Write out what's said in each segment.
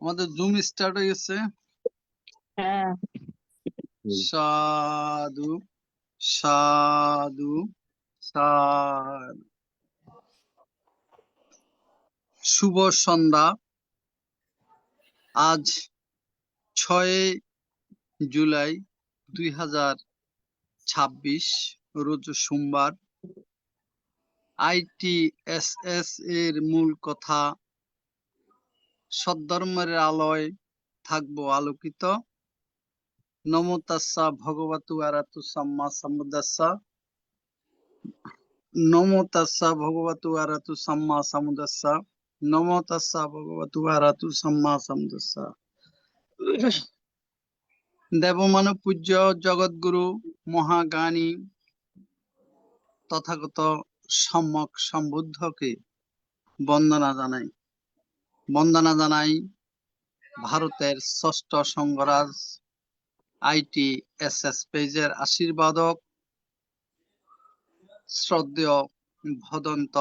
আমাদের zoom start হয়ে গেছে। হ্যাঁ, সাধু সাধু সাধু। শুভ সন্ধ্যা। আজ 6 জুলাই 2026 রোজ সোমবার। ITSS এর মূল কথা, সদ্ধর্মের আলোয় থাকবো আলোকিত। নমো তাস্সা ভগবতু আরাতু সাম্মা সাম্বুদ্দাস্সা। নমো তাস্সা ভগবতু আরাতু সাম্মা সাম্বুদ্দাস্সা। নমো তাস্সা ভগবতু আরাতু সাম্মা সাম্বুদ্দাস্সা। দেবমানব পূজ্য জগৎগুরু মহাজ্ঞানী তথাগত সম্যক সম্বুদ্ধকে বন্দনা জানাই। বন্দনা জানাই ভারতের ষষ্ঠ সংঘরাজ ITSS পেজের আশীর্বাদক শ্রদ্ধেয় ভদন্ত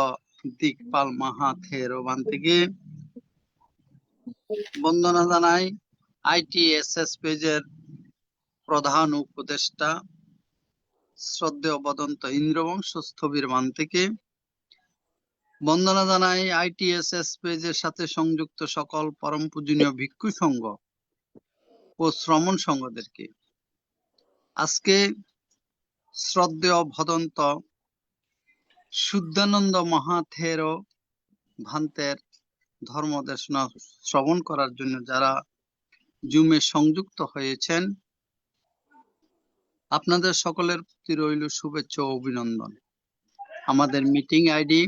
দিকপাল মাহাথেরবান্তিকে। বন্দনা জানাই ITSS পেজের প্রধান উপদেষ্টা শ্রদ্ধেয় বদন্ত ইন্দ্রবংশ স্থবির মান্তিকে। বন্দনা জানাই ITSS পেজের সাথে সংযুক্ত সকল পরম পূজনীয় ভিক্ষু সংঘ ও শ্রমণ সংঘদেরকে। আজকে শ্রদ্ধেয় ভদন্ত শুদ্ধানন্দ মহাথের ভান্তের ধর্মদেশনা শ্রবণ করার জন্য যারা জুমে সংযুক্ত হয়েছেন, আপনাদের সকলের প্রতি রইল শুভেচ্ছা ও অভিনন্দন। আমাদের মিটিং আইডি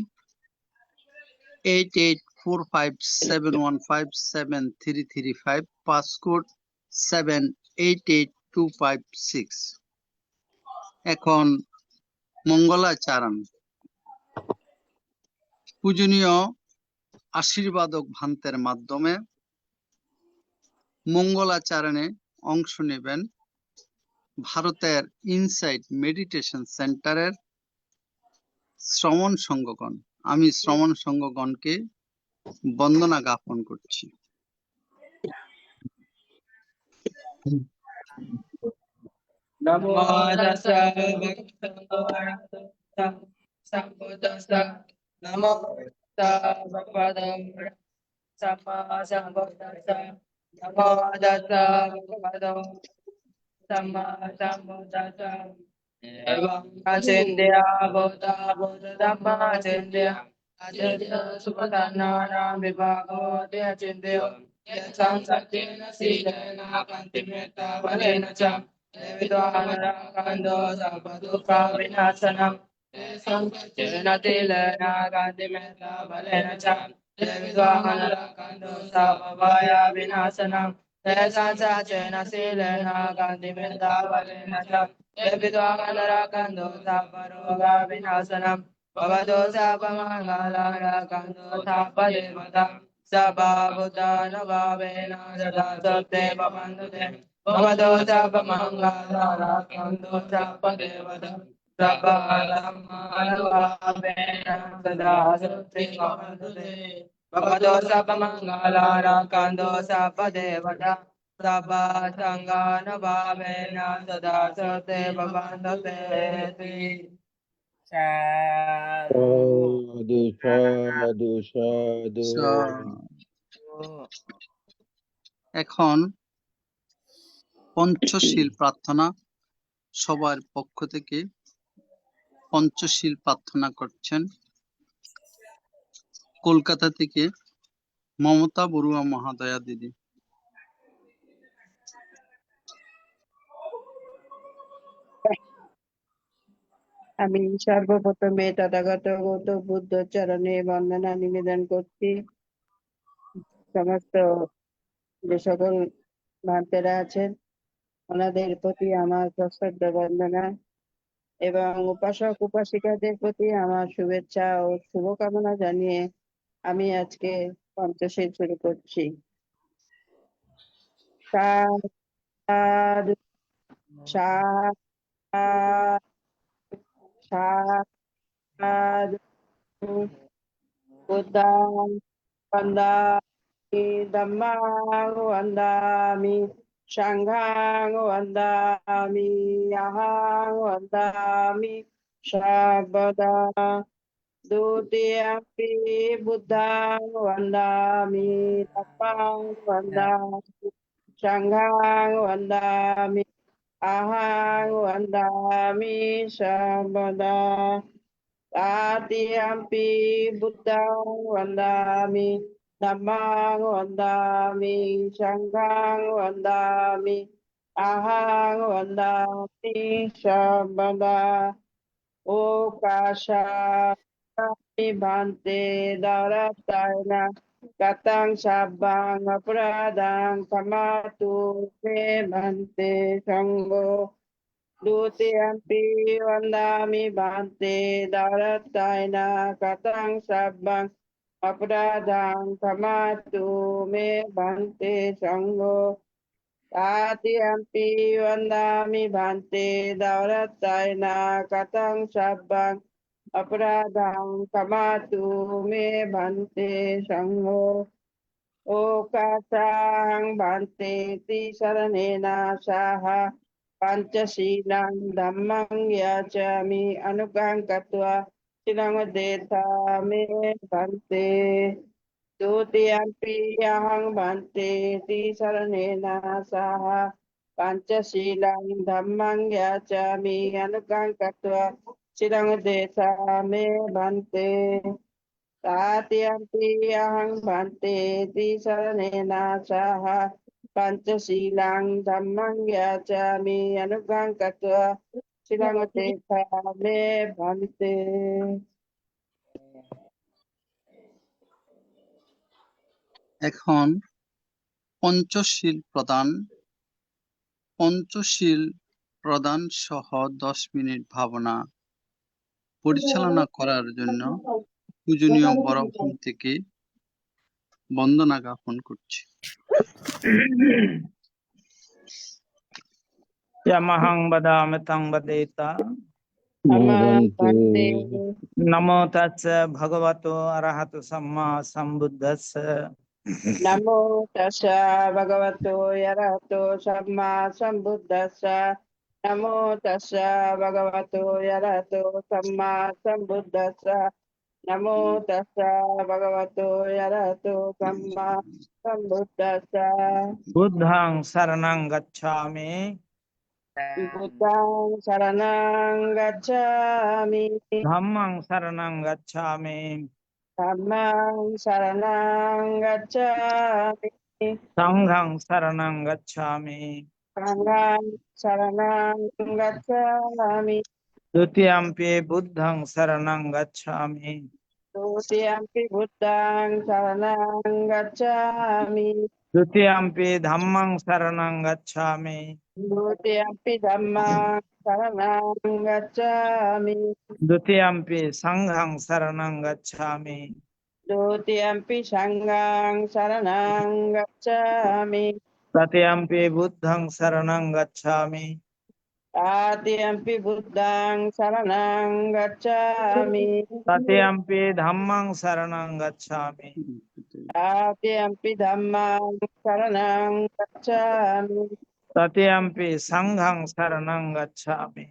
884571573335, পাসকোড 788256। এখন মঙ্গলাচরণ। পূজনীয় আশীর্বাদক ভান্তের মাধ্যমে মঙ্গলাচরণে অংশ নেবেন ভারতের ইনসাইট মেডিটেশন সেন্টারের শ্রমণ সংঘগণ। আমি শ্রমণ সংঘগণকে বন্দনা জ্ঞাপন করছি। নমো তাস্সা ভগবতু আরাহতু সাম্মা নমো তাস্সা ভগবতু সাম্মা সাম্বুদ্দাস্সা। নমো তাস্সা ভগবতু সাম্মা সাম্বুদ্দাস্সা। এবং আচিন্ত্যা বুদ্ধা বুদ্ধ ধম্মা চিন্ত্যা আচার্য সুপথানানাম বিভাগো আচিন্ত্য यत्सं सत्येन शीलेन कान्तिमेत्ता बलेन च विद्वानराकान्तो सर्वदुःखविनाशनम् यत्सं सत्येन शीलेन कान्तिमेत्ता बलेन च विद्वानराकान्तो सर्वभयविनाशनम् यत्सं सत्येन शीलेन कान्तिमेत्ता बलेन च विद्वानराकान्तो सर्वरोगविनाशनम् भवतो सर्वमङ्गलराकान्तो सर्वदेवताम् Sabha Buddhana Bhavena Sada Satte Bhavandute Bhavado Sabha Mangala Rakanto Sabha Devata Sabha Dhammana Bhavena Sada Satte Bhavandute Bhavado Sabha Mangala Rakanto Sabha Devata Sabha Sangana Bhavena Sada Satte Bhavandute সাধু সাধু সাধু। এখন পঞ্চশীল প্রার্থনা। সবার পক্ষ থেকে পঞ্চশীল প্রার্থনা করছেন কলকাতা থেকে মমতা বড়ুয়া মহাদয়া দিদি। আমি সর্বপ্রথমে তথাগত গৌতম বুদ্ধ চরণে বন্দনা নিবেদন করছি। সমস্ত যে সকল ভান্তেরা আছেন ওনাদের প্রতি আমার সশ্রদ্ধ বন্দনা এবং উপাসক উপাসিকাদের প্রতি আমার শুভেচ্ছা ও শুভকামনা জানিয়ে আমি আজকে পঞ্চশীল শুরু করছি। সাধু সাধু সাধু Buddhang Vandami, Dhammang Vandami, Sanghang Vandami, Ahang Vandami, Sabada. Dutiyampi Buddhang Vandami, Dhammang Vandami, Sanghang Vandami, Ahang Vandami, Sabada. Tatiyampi Buddhang Vandami, Dhammang Vandami, Sanghang Vandami, Ahang Vandami, Sabada. Okasha Bhante Daratayana Katang Sabang Apradang Kamatu Me Bhante Sangho Dutiyampi Vandami Bhante Daratayana Katang Sabang Apradang Kamatu Me Bhante Sangho Tatiyampi Vandami Bhante Daratayana Katang Sabang Apradang Kamatu Me Bhante Sangho Okasang Bhante Ti Saranena Saha Panchasilang Dhammang Yachami Anugang Katwa Silang Deta Me Bhante Dutiyampi Ahang Bhante Ti Saranena Saha Panchasilang Dhammang Yachami Anugang Katwa Silang Deta Me Bhante Tatiyampi Ahang Bhante Ti Saranena Saha Panchasilang Dhammang Yachami Anugang Katwa Silang Deta Me Bhante. এখন পঞ্চশীল প্রদান সহ 10 minute ভাবনা পরিচালনা করার জন্য পূজনীয় বড়ভান থেকে বন্দনা জ্ঞাপন করছি। Yamahang badami tang badeta. Bhante. Namo tassa bhagavato arahato samma sambuddhassa. Namo tassa bhagavato arahato samma sambuddhassa. Namo tassa bhagavato arahato samma sambuddhassa. Namo tassa bhagavato arahato samma sambuddhassa. Buddhang saranang gacchami. Buddhang saranang gacchami. Dhammang saranang gacchami. Dhammang saranang gacchami. Sanghang saranang gacchami. Sanghang saranang gacchami. Dutiyampi buddhang saranang gacchami. Dutiyampi Buddhang saranang gacchami. Dutiyampi dhammang saranang gacchami. Dutiyampi Dhammang saranang gacchami. Dutiyampi sanghang saranang gacchami. Dutiyampi Sanghang saranang gacchami. Tatiyampi buddhang saranang gacchami. Tatiyampi Buddhang saranang gacchami. Tatiyampi dhammang saranang gacchami. Tatiyampi Dhammang saranang gacchami. Tatiyampi sanghang saranang gacchami.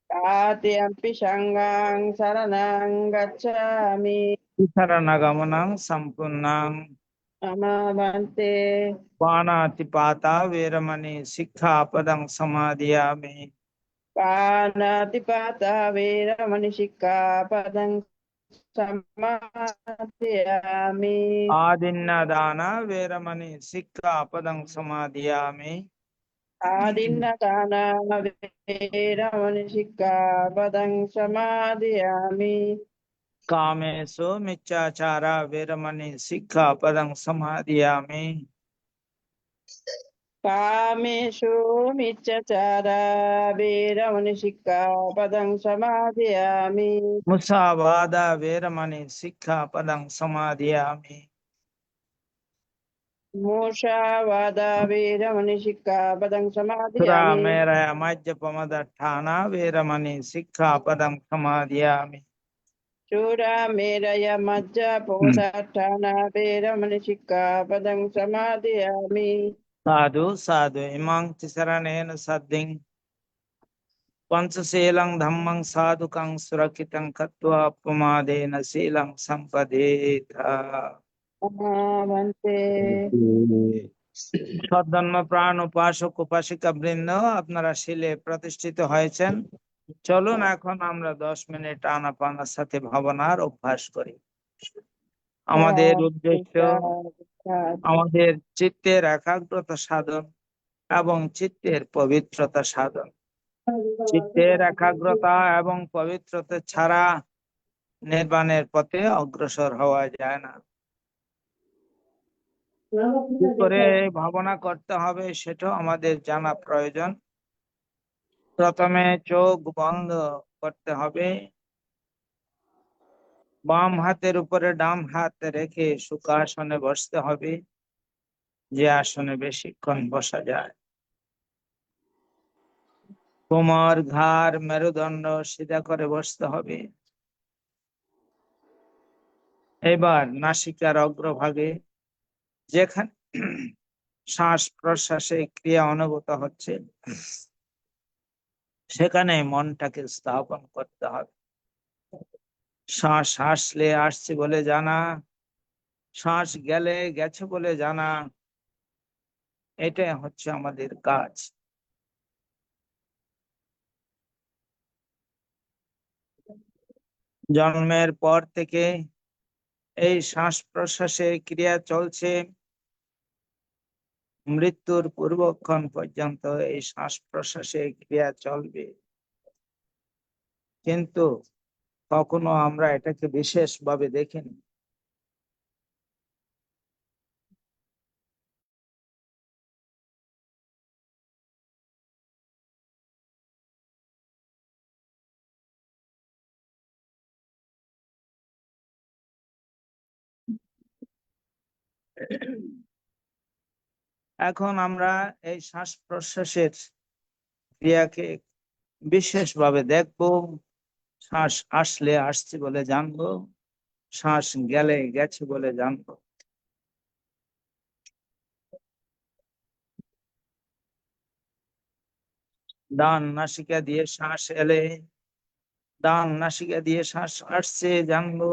Tatiyampi Sanghang saranang gacchami. Saranagamanang sampunnang. Namabhante. Panatipata veramani sikkhapadang samadhiyami. Panatipata veramani sikkhapadang samadhiyami. Adinnadana veramani sikkhapadang samadhiyami. Adinnadana veramani sikkhapadang samadhiyami. Kamesu miccachara veramani sikkhapadang samadhiyami. Kameshu miccachara veramani sikkhapadang samadhiyami. Musavada veramani sikkhapadang samadhiyami. Mushavada veramani sikkhapadang Sura samadhiyami. meraya majjapamadatthana veramani sikkhapadang samadhiyami. चूडामेरय मज्जपौदाष्ठाना वेरमणि सिक्खापदं समादयामि। साधु साधु इमां तिसरणेन सद्धिं पंचशीलं धम्मं साधुकं सुरक्षितं कृत्वा प्रमादेन शीलं सम्पदेत। वन्दे সদ্ধর্ম প্রাণ উপাসক উপাসিকা বৃন্দ, আপনারা শিলে প্রতিষ্ঠিত হয়েছেন। চলুন এখন আমরা 10 মিনিট আনাপানার সাথে ভাবনার অভ্যাস করি। আমাদের উদ্দেশ্য আমাদের চিত্তের একাগ্রতা সাধন এবং চিত্তের পবিত্রতা সাধন। চিত্তের একাগ্রতা এবং পবিত্রতা ছাড়া নির্বাণের পথে অগ্রসর হওয়া যায় না। কি করে ভাবনা করতে হবে সেটাও আমাদের জানা প্রয়োজন। প্রথমে চোখ বন্ধ করতে হবে, বাম হাতের উপরে ডান হাত রেখে সুখাসনে বসতে হবে, যে আসনে বেশিক্ষণ বসা যায়। কোমর, ঘাড়, মেরুদণ্ড সিধা করে বসতে হবে। এবার নাসিকার অগ্রভাগে যেখানে শ্বাস প্রশ্বাসে ক্রিয়া অনুভূত হচ্ছে সেখানে মনটাকে স্থাপন করতে হবে। শ্বাস আসলে আসছে বলে জানা, শ্বাস গেলে গেছে বলে জানা, এটাই হচ্ছে আমাদের কাজ। জন্মের পর থেকে এই শ্বাস প্রশ্বাসের ক্রিয়া চলছে, মৃত্যুর পূর্বক্ষণ পর্যন্ত এই শ্বাস প্রশ্বাসের ক্রিয়া চলবে। কিন্তু কখনো আমরা এটাকে বিশেষভাবে দেখিনি। এখন আমরা এই শ্বাস প্রশ্বাসের ক্রিয়াকে বিশেষভাবে দেখব। শ্বাস আসলে আসছে বলে জানবো, শ্বাস গেলে গেছে বলে জানবো। ডান নাসিকা দিয়ে শ্বাস এলে ডান নাসিকা দিয়ে শ্বাস আসছে জানবো,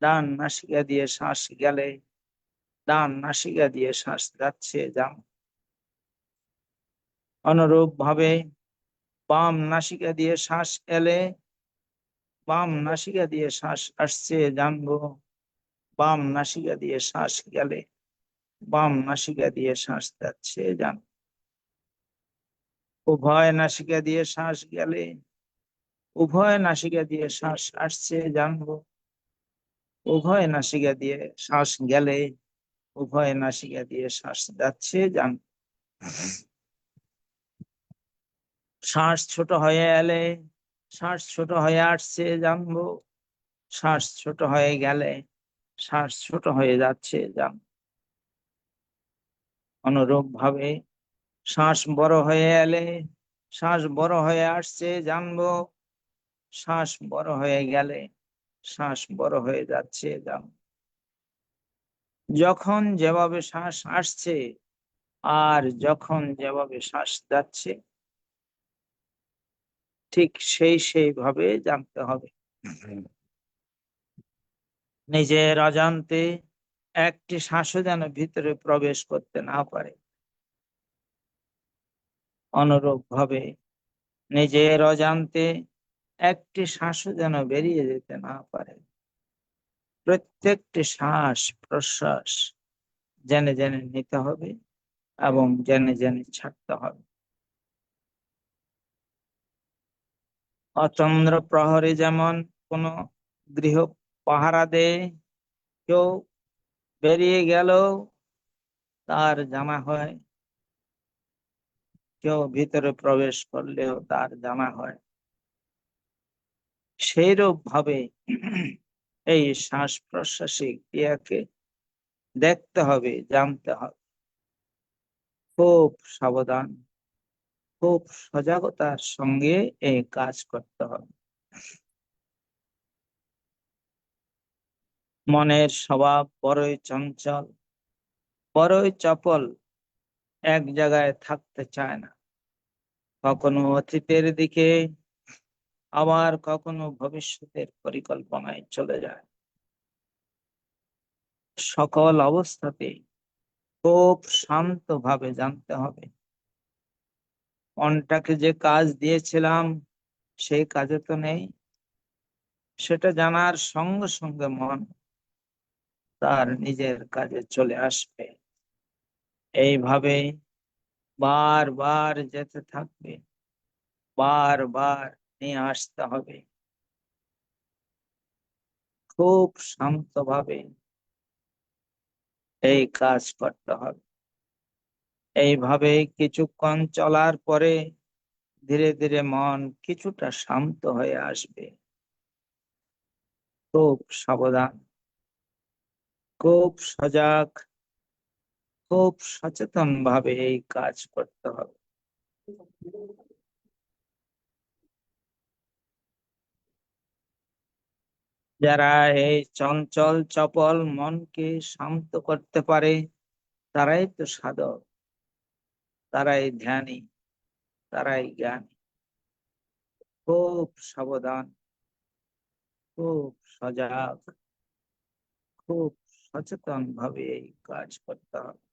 ডান নাসিকা দিয়ে শ্বাস গেলে ডান নাসিকা দিয়ে শ্বাস যাচ্ছে জানবো। অনুরূপ ভাবে বাম নাসিকা দিয়ে শ্বাস এলে বাম নাসিকা দিয়ে শ্বাস আসছে জানবো, বাম নাসিকা দিয়ে শ্বাস গেলে বাম নাসিকা দিয়ে শ্বাস যাচ্ছে জানবো। উভয় নাসিকা দিয়ে শ্বাস গেলে উভয় নাসিকা দিয়ে শ্বাস আসছে জানবো, উভয় নাসিকা দিয়ে শ্বাস গেলে উভয় নাসিকা দিয়ে শ্বাস যাচ্ছে জানবো। শ্বাস ছোট হয়ে এলে শ্বাস ছোট হয়ে আসছে জানবো, শ্বাস ছোট হয়ে গেলে শ্বাস ছোট হয়ে যাচ্ছে জানবো। অনুরূপ ভাবে শ্বাস বড় হয়ে এলে শ্বাস বড় হয়ে আসছে জানবো, শ্বাস বড় হয়ে গেলে শ্বাস বড় হয়ে যাচ্ছে জানবো। যখন যেভাবে শ্বাস আসছে আর যখন যেভাবে শ্বাস যাচ্ছে ঠিক সেইভাবে জানতে হবে। নিজের অজান্তে একটি শ্বাসও যেন ভিতরে প্রবেশ করতে না পারে। অনুরূপ ভাবে নিজের অজান্তে একটি শ্বাসও যেন বেরিয়ে যেতে না পারে। প্রত্যেকটি শ্বাস প্রশ্বাস জেনে জেনে নিতে হবে এবং জেনে জেনে ছাড়তে হবে। অচন্দ্র প্রহরে যেমন কোন গৃহ পাহারা দেয়, কেউ বেরিয়ে গেল তার জানা হয়, কেউ ভিতরে প্রবেশ করলেও তার জানা হয়। সেইরূপ ভাবে এই শ্বাস প্রশ্বাসিক ক্রিয়াকে দেখতে হবে, জানতে হবে। খুব সাবধান, খুব সজাগতার সঙ্গে এই কাজ করতে হবে। মনের স্বভাব বড়ই চঞ্চল, বড়ই চপল, এক জায়গায় থাকতে চায় না। কখনো অতীতের দিকে, আবার কখনো ভবিষ্যতের পরিকল্পনায় চলে যায়। সকল অবস্থাতে খুব শান্তভাবে জানতে হবে মনটাকে যে কাজ দিয়েছিলাম সেই কাজে তো নেই। সেটা জানার সঙ্গে সঙ্গে মন তার নিজের কাজে চলে আসবে। এইভাবে বারবার যেতে থাকবে, বারবার নিয়ে আসতে হবে, খুব শান্তভাবে এই কাজ করতে হবে। এইভাবে কিছুক্ষণ চলার পরে ধীরে ধীরে মন কিছুটা শান্ত হয়ে আসবে। খুব সাবধান, খুব সজাগ, খুব সচেতন ভাবে এই কাজ করতে হবে। যারা এই চঞ্চল চপল মনকে শান্ত করতে পারে তারাই তো সাধক, তারাই ধ্যানী, তারাই জ্ঞানী। খুব সাবধান, খুব সজাগ, খুব সচেতন ভাবে এই কাজ করতে হবে।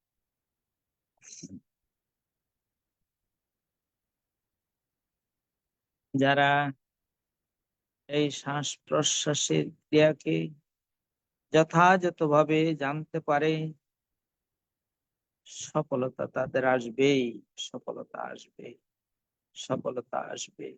যারা এই শ্বাস প্রশ্বাসের ক্রিয়াকে যথাযথভাবে জানতে পারে সফলতা তাদের আসবেই, সফলতা আসবে, সফলতা আসবে।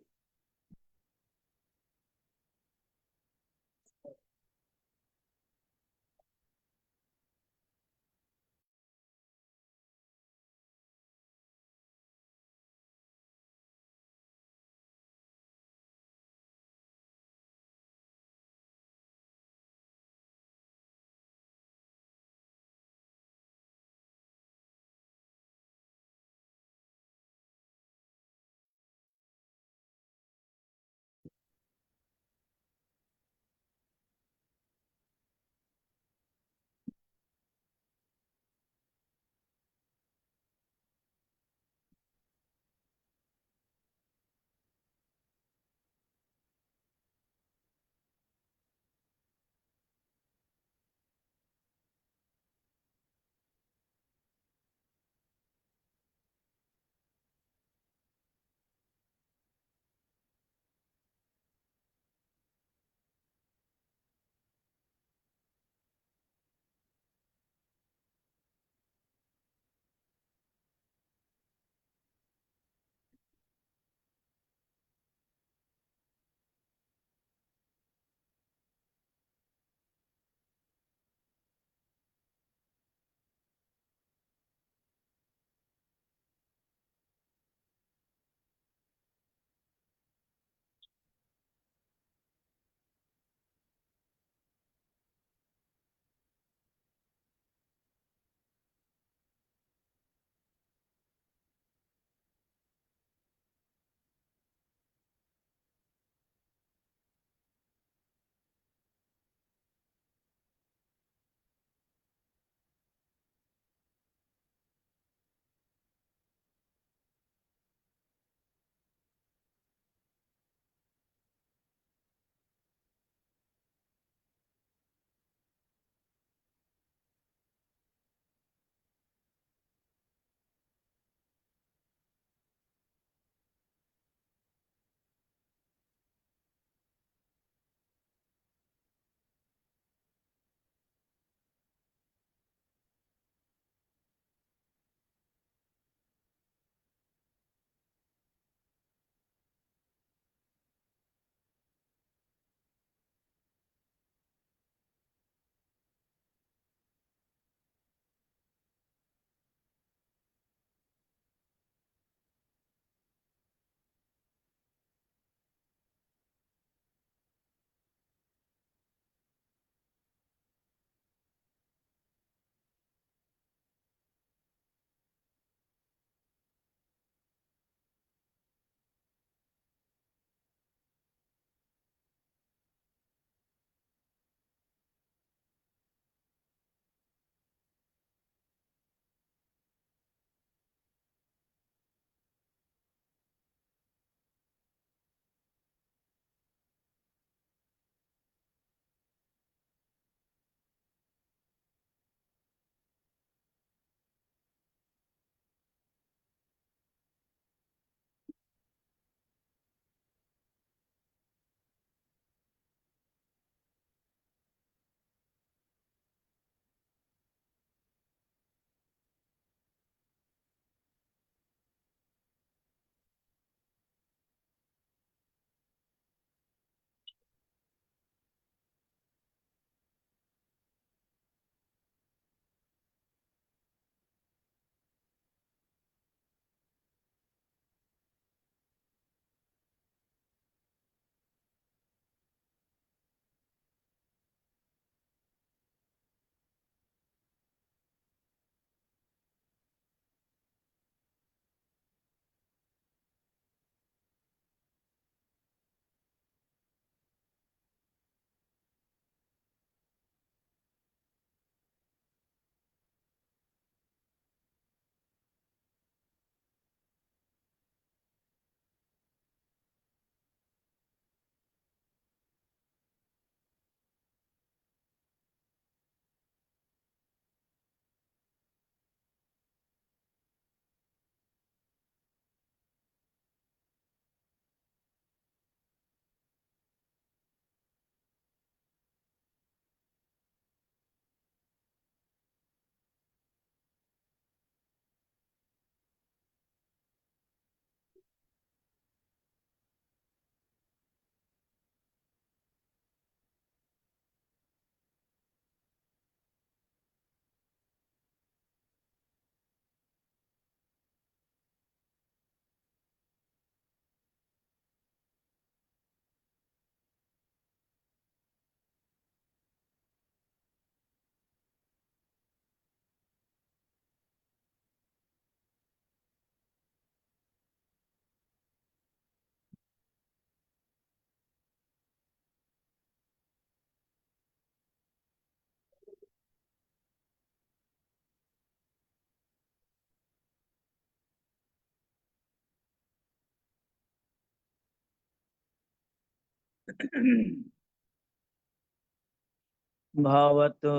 भवतु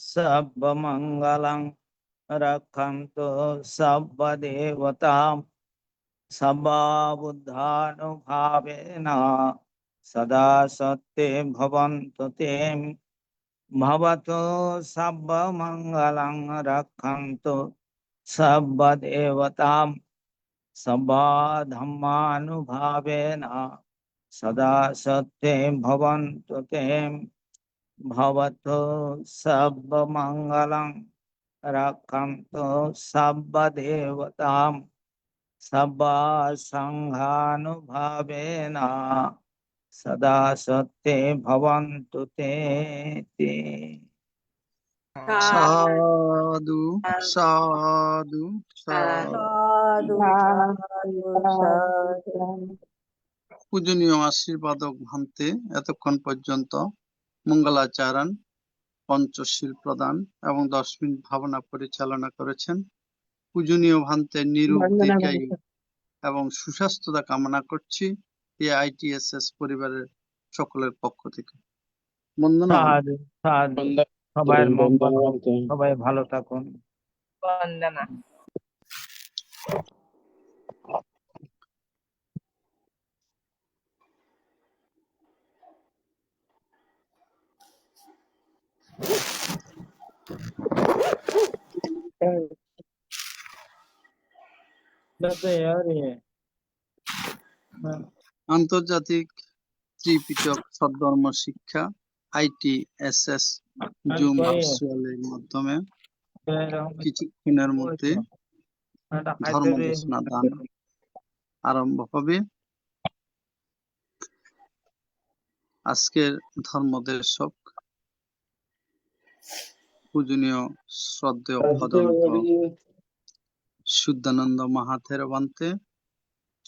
सर्वमङ्गलं रक्षन्तु सर्वदेवतां सर्वबुद्धानुभावेन सदा सत्ये भवन्तु ते भवतु सर्वमङ्गलं रक्षन्तु सर्वदेवतां सर्वधर्मानुभावेन सदा सत्ये भवन्तु ते भवतु सर्वमङ्गलं रक्षन्तु सर्वदेवतां सर्वसङ्घानुभावेन सदा सत्ये भवन्तु ते। साधु साधु साधु। পূজনীয় আশীর্বাদক ভান্তে এতক্ষণ পর্যন্ত মঙ্গলাচরণ, পঞ্চশীল প্রদান এবং 10 মিনিট ভাবনা পরিচালনা করেছেন। পূজনীয় ভান্তের নিরূপ দীর্ঘায়ু এবং সুস্বাস্থ্যতা কামনা করছি AITSS পরিবারের সকলের পক্ষ থেকে। বন্দনা। সাধু সাধু, সবাই মঙ্গল হোক, সবাই ভালো থাকুন। বন্দনা। আন্তর্জাতিক ত্রিপিটক সদ্ধর্ম শিক্ষা ITSS জুম ভার্চুয়ালের মাধ্যমে কিছুক্ষণের মধ্যে ধর্ম ঘোষণা দান আরম্ভ হবে। আজকের ধর্মদেশক পূজনীয় শ্রদ্ধেয় ভদন্ত শুদ্ধানন্দ মাহাথের বান্তে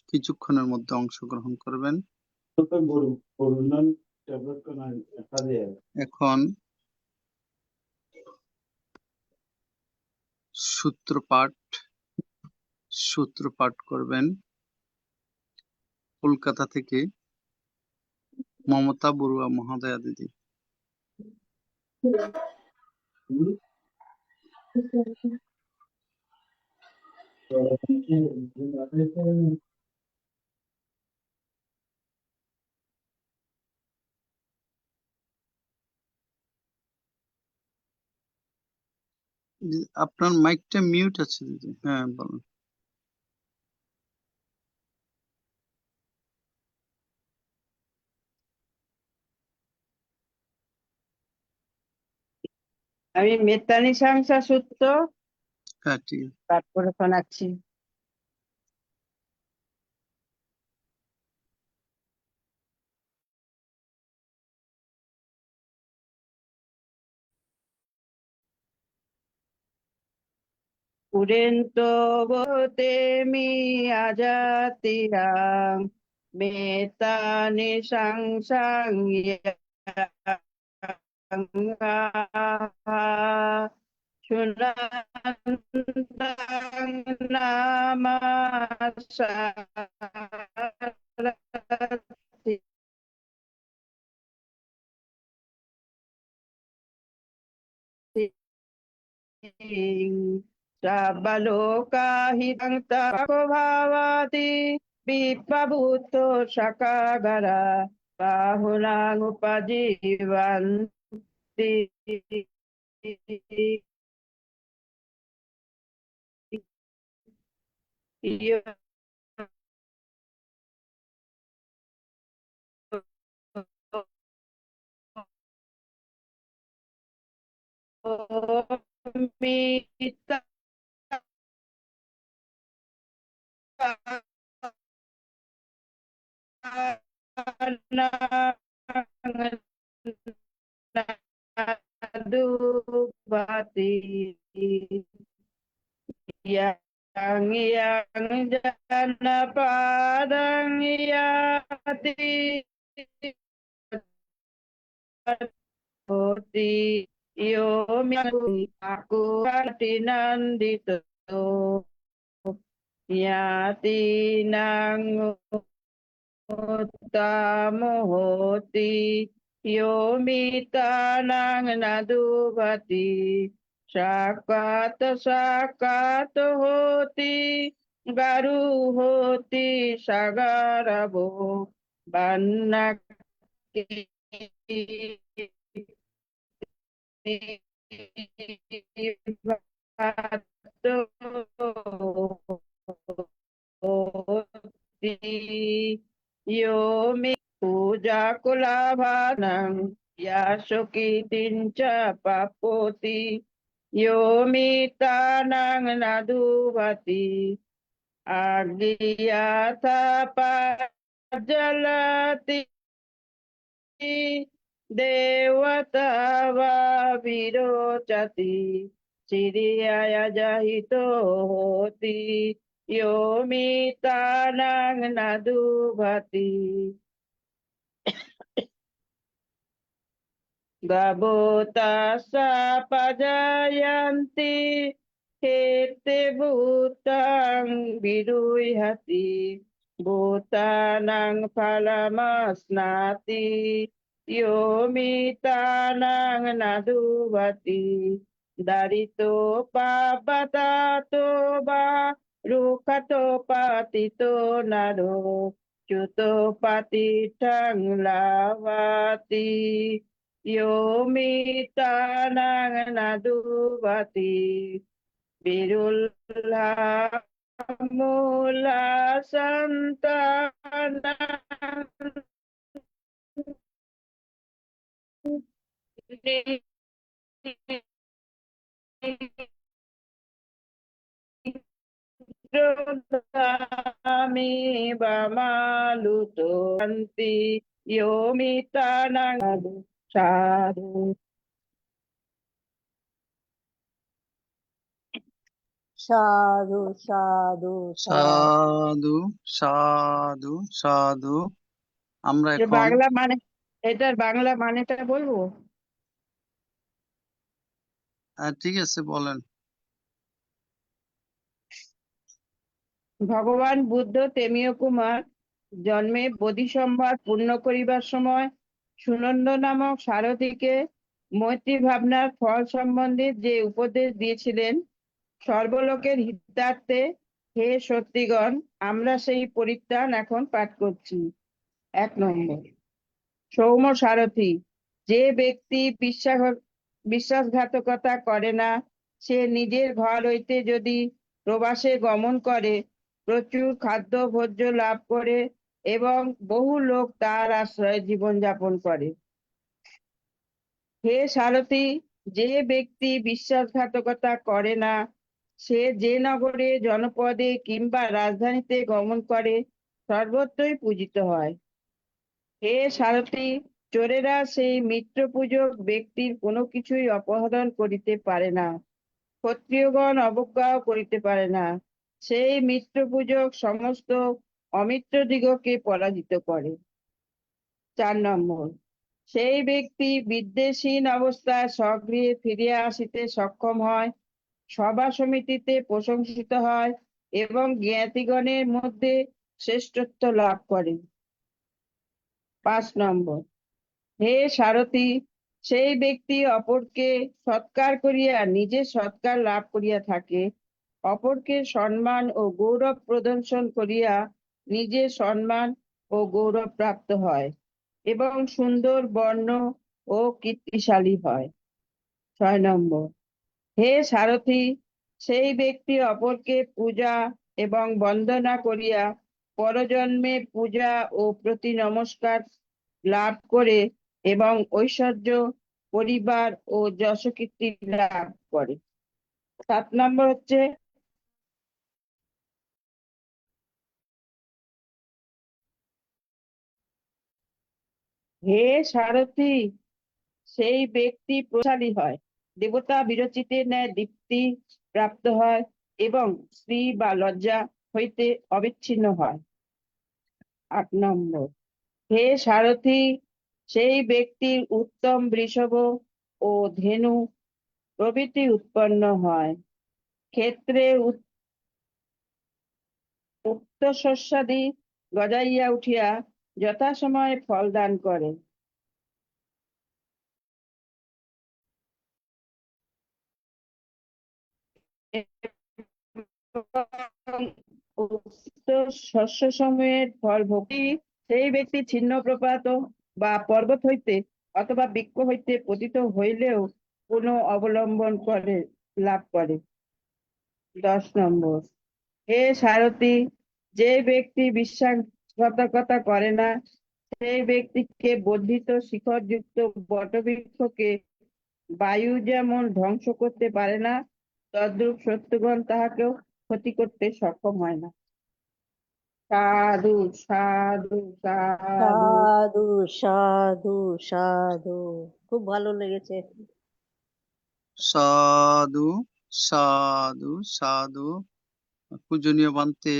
কিছুক্ষণের মধ্যে অংশগ্রহণ করবেন। এখন সূত্রপাঠ করবেন কলকাতা থেকে মমতা বড়ুয়া মহোদয়া দিদি। আপনার মাইকটা মিউট আছে দিদি। হ্যাঁ বলুন। আমি মেত্তানিশাংসা সূত্র হ্যাঁ ঠিক আছে। পাঠ করে শোনাচ্ছি। পুরেন্তো বতে মি আজাতিরাং মেত্তানিশাংসাং শুনন্তাং নামাসারতি সাবালোকাহিতাং তাকো ভাবাতি বিপ্রভূতো সাকাগারা বাহুনাং উপজীবন্তি Mita Dubati yang jana padang yati Oti yomi aku tinandito yati nang তামোহতি ইয়মিতানাং নাদুভাতি সাকাত সাকাত হতি গারু হতি সাগারবো বান্নাকি Yomi puja kulabhanang yasokitincha papoti yomi tanang naduvati agiyatha pajalati devata va virocati Siriyaya jahito hoti yomi tanang naduvati Gabotasa pajayanti hete bhutang viduyhati bhutanang phalamasnati yomitanang naduvati darito pabatato ba rukato patito nado chuto patitang lavati yomitanang naduvati birulha mula santanang Dami bamaluto anti yomitanang sadhu সাধু সাধু সাধু সাধু সাধু সাধু। আমরা যে এখন বাংলা মানে এটার বাংলা মানেটা বলবো ঠিক আছে বলেন। ভগবান বুদ্ধ তেমীয় কুমার জন্মে বোধিসম্ভার পূর্ণ করিবার সময় সুনন্দ নামক সারথীকে মৈত্রী ভাবনার ফল সম্বন্ধে যে উপদেশ দিয়েছিলেন সর্বলোকের হিতার্থে হে সত্যিগণ আমরা সেই পরিত্রাণ এখন পাঠ করছি। 1 নম্বর সৌম সারথী যে ব্যক্তি বিশ্বাসঘাতকতা করে না সে নিজের ঘর হইতে যদি প্রবাসে গমন করে প্রচুর খাদ্য ভোজ্য লাভ করে এবং বহু লোক তার আশ্রয়ে জীবনযাপন করে। হে সারথী যে ব্যক্তি বিশ্বাসঘাতকতা করে না সে যে নগরে জনপদে কিংবা রাজধানীতে গমন করে সর্বত্রই পূজিত হয়। হে সারথী চোরেরা সেই মিত্র পূজক ব্যক্তির কোনো কিছুই অপহরণ করিতে পারে না ক্ষত্রিয়গণ অবজ্ঞাও করিতে পারে না সেই মিত্র পূজক সমস্ত অমিত্রদিগকে পরাজিত করে। 4 নম্বর সেই ব্যক্তি বিদ্বেষহীন অবস্থায় স্বগৃহে ফিরিয়া আসিতে সক্ষম হয় সভা সমিতিতে প্রশংসিত হয় এবং জ্ঞাতিগণের মধ্যে শ্রেষ্ঠত্ব লাভ করে। 5 নম্বর হে সারথী সেই ব্যক্তি অপরকে সৎকার করিয়া নিজে সৎকার লাভ করিয়া থাকে অপরকে সম্মান ও গৌরব প্রদর্শন করিয়া নিজে সম্মান ও গৌরব প্রাপ্ত হয় এবং সুন্দর বর্ণ ও কীর্তিশালী হয়। 6 নম্বর হে সারথী সেই ব্যক্তি অপরকে পূজা এবং বন্দনা করিয়া পরজন্মে পূজা ও প্রতি নমস্কার লাভ করে এবং ঐশ্বর্য পরিবার ও যশকীর্তি লাভ করে। 7 নম্বর হচ্ছে হে সারথী সেই ব্যক্তি প্রশালী হয় দেবতা বিরচিতের ন্যায় দীপ্তি প্রাপ্ত হয় এবং স্ত্রী বা লজ্জা হইতে অবিচ্ছিন্ন হয়। 8 নম্বর হে সারথী সেই ব্যক্তির উত্তম বৃষভ ও ধেনু প্রভৃতি উৎপন্ন হয় ক্ষেত্রে উক্ত শস্যাদি গজাইয়া উঠিয়া যথাসময়ে ফল দান করে। উক্ত শস্যসমূহের ফল ভোগী সেই ব্যক্তি ছিন্ন প্রপাত বা পর্বত হইতে অথবা বৃক্ষ হইতে পতিত হইলেও কোনো অবলম্বন করে লাভ করে। 10 নম্বর, হে সারথি, যে ব্যক্তি বিশ্বাসঘাতকতা করে না, সেই ব্যক্তিকে বর্ধিত শিখরযুক্ত বটবৃক্ষকে বায়ু যেমন ধ্বংস করতে পারে না, তদ্রূপ শত্রুগণ তাহাকেও ক্ষতি করতে সক্ষম হয় না। সাধু সাধু সাধু। সাধু সাধু সাধু। খুব ভালো লেগেছে। সাধু সাধু সাধু। পূজনীয় ভান্তে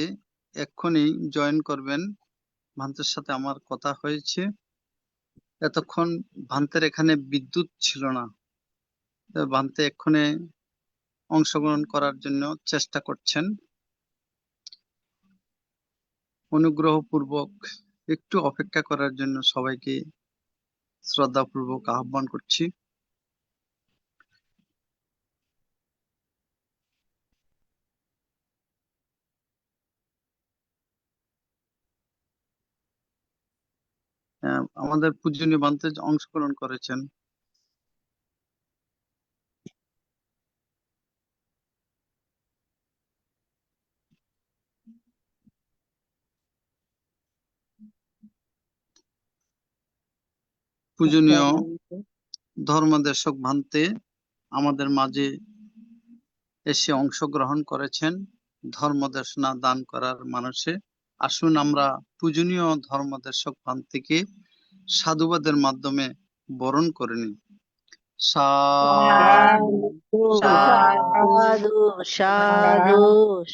এক্ষুনি জয়েন করবেন। ভান্তের সাথে আমার কথা হয়েছে। এতক্ষণ ভান্তের এখানে বিদ্যুৎ ছিল না। ভান্তে এক্ষুনি অংশগ্রহণ করার জন্য চেষ্টা করছেন। অনুগ্রহপূর্বক একটু অপেক্ষা করার জন্য সবাইকে শ্রদ্ধাপূর্বক আহ্বান করছি। আমাদের পূজনীয় ভান্তে অংশগ্রহণ করেছেন। পূজনীয় ধর্মদেশক ভান্তে আমাদের মাঝে এসে অংশগ্রহণ করেছেন ধর্মদেশনা দান করার মানুষে। আসুন আমরা পূজনীয় ধর্মদেশক ভান্তিকে সাধুবাদের মাধ্যমে বরণ করে নিই। সাধু সাধু সাধু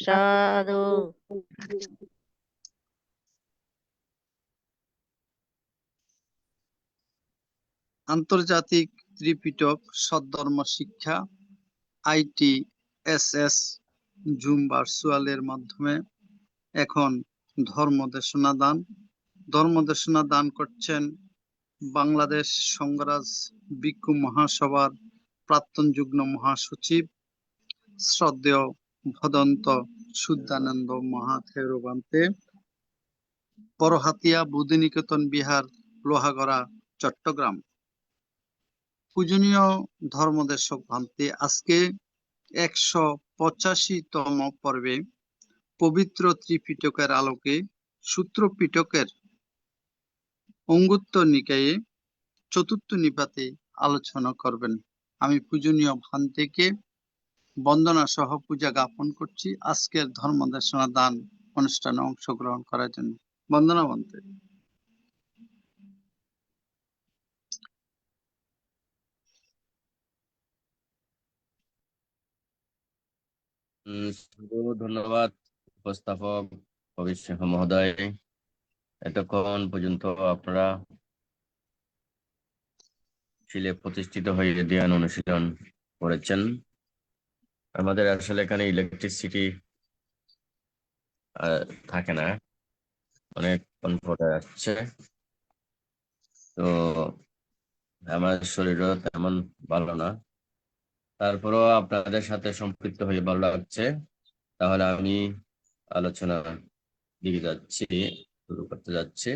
সাধু। আন্তর্জাতিক ত্রিপিটক সদ্ধর্ম শিক্ষা ITSS জুম ভার্চুয়ালের মাধ্যমে এখন ধর্মদেশনা দান করছেন বাংলাদেশ সংঘরাজ ভিক্ষু মহাসভার প্রাক্তন যুগ্ম মহাসচিব শ্রদ্ধেয় ভদন্ত শুদ্ধানন্দ মহাথেরো ভান্তে, বড়হাতিয়া বুদ্ধিনিকেতন বিহার, লোহাগড়া, চট্টগ্রাম। পূজনীয় ধর্মদেশক ভান্তে আজকে 185তম পর্বে পবিত্র ত্রিপিটকের আলোকে সূত্র পিটকের অঙ্গুত্তর নিকায়ে চতুর্থ নিপাতে আলোচনা করবেন। আমি পূজনীয় ভান্তেকে বন্দনা সহ পূজা জ্ঞাপন করছি আজকের ধর্মদেশনা দান অনুষ্ঠানে অংশগ্রহণ করার জন্য। বন্দনা ভান্তে। ধন্যবাদ উপস্থাপক ভবিষ্যৎ মহোদয়। এতক্ষণ পর্যন্ত আপনারা শিলে প্রতিষ্ঠিত হয়ে ধ্যান অনুশীলন করেছেন। আমাদের আসলে এখানে ইলেকট্রিসিটি থাকে না, অনেক কনফোর্টার আসছে, তো আমার শরীরও তেমন ভালো না। তারপরেও আপনাদের সাথে সম্পৃক্ত হয়ে ভালো লাগছে। তাহলে আমি আলোচনা দিকে যাচ্ছি, শুরু করতে যাচ্ছি।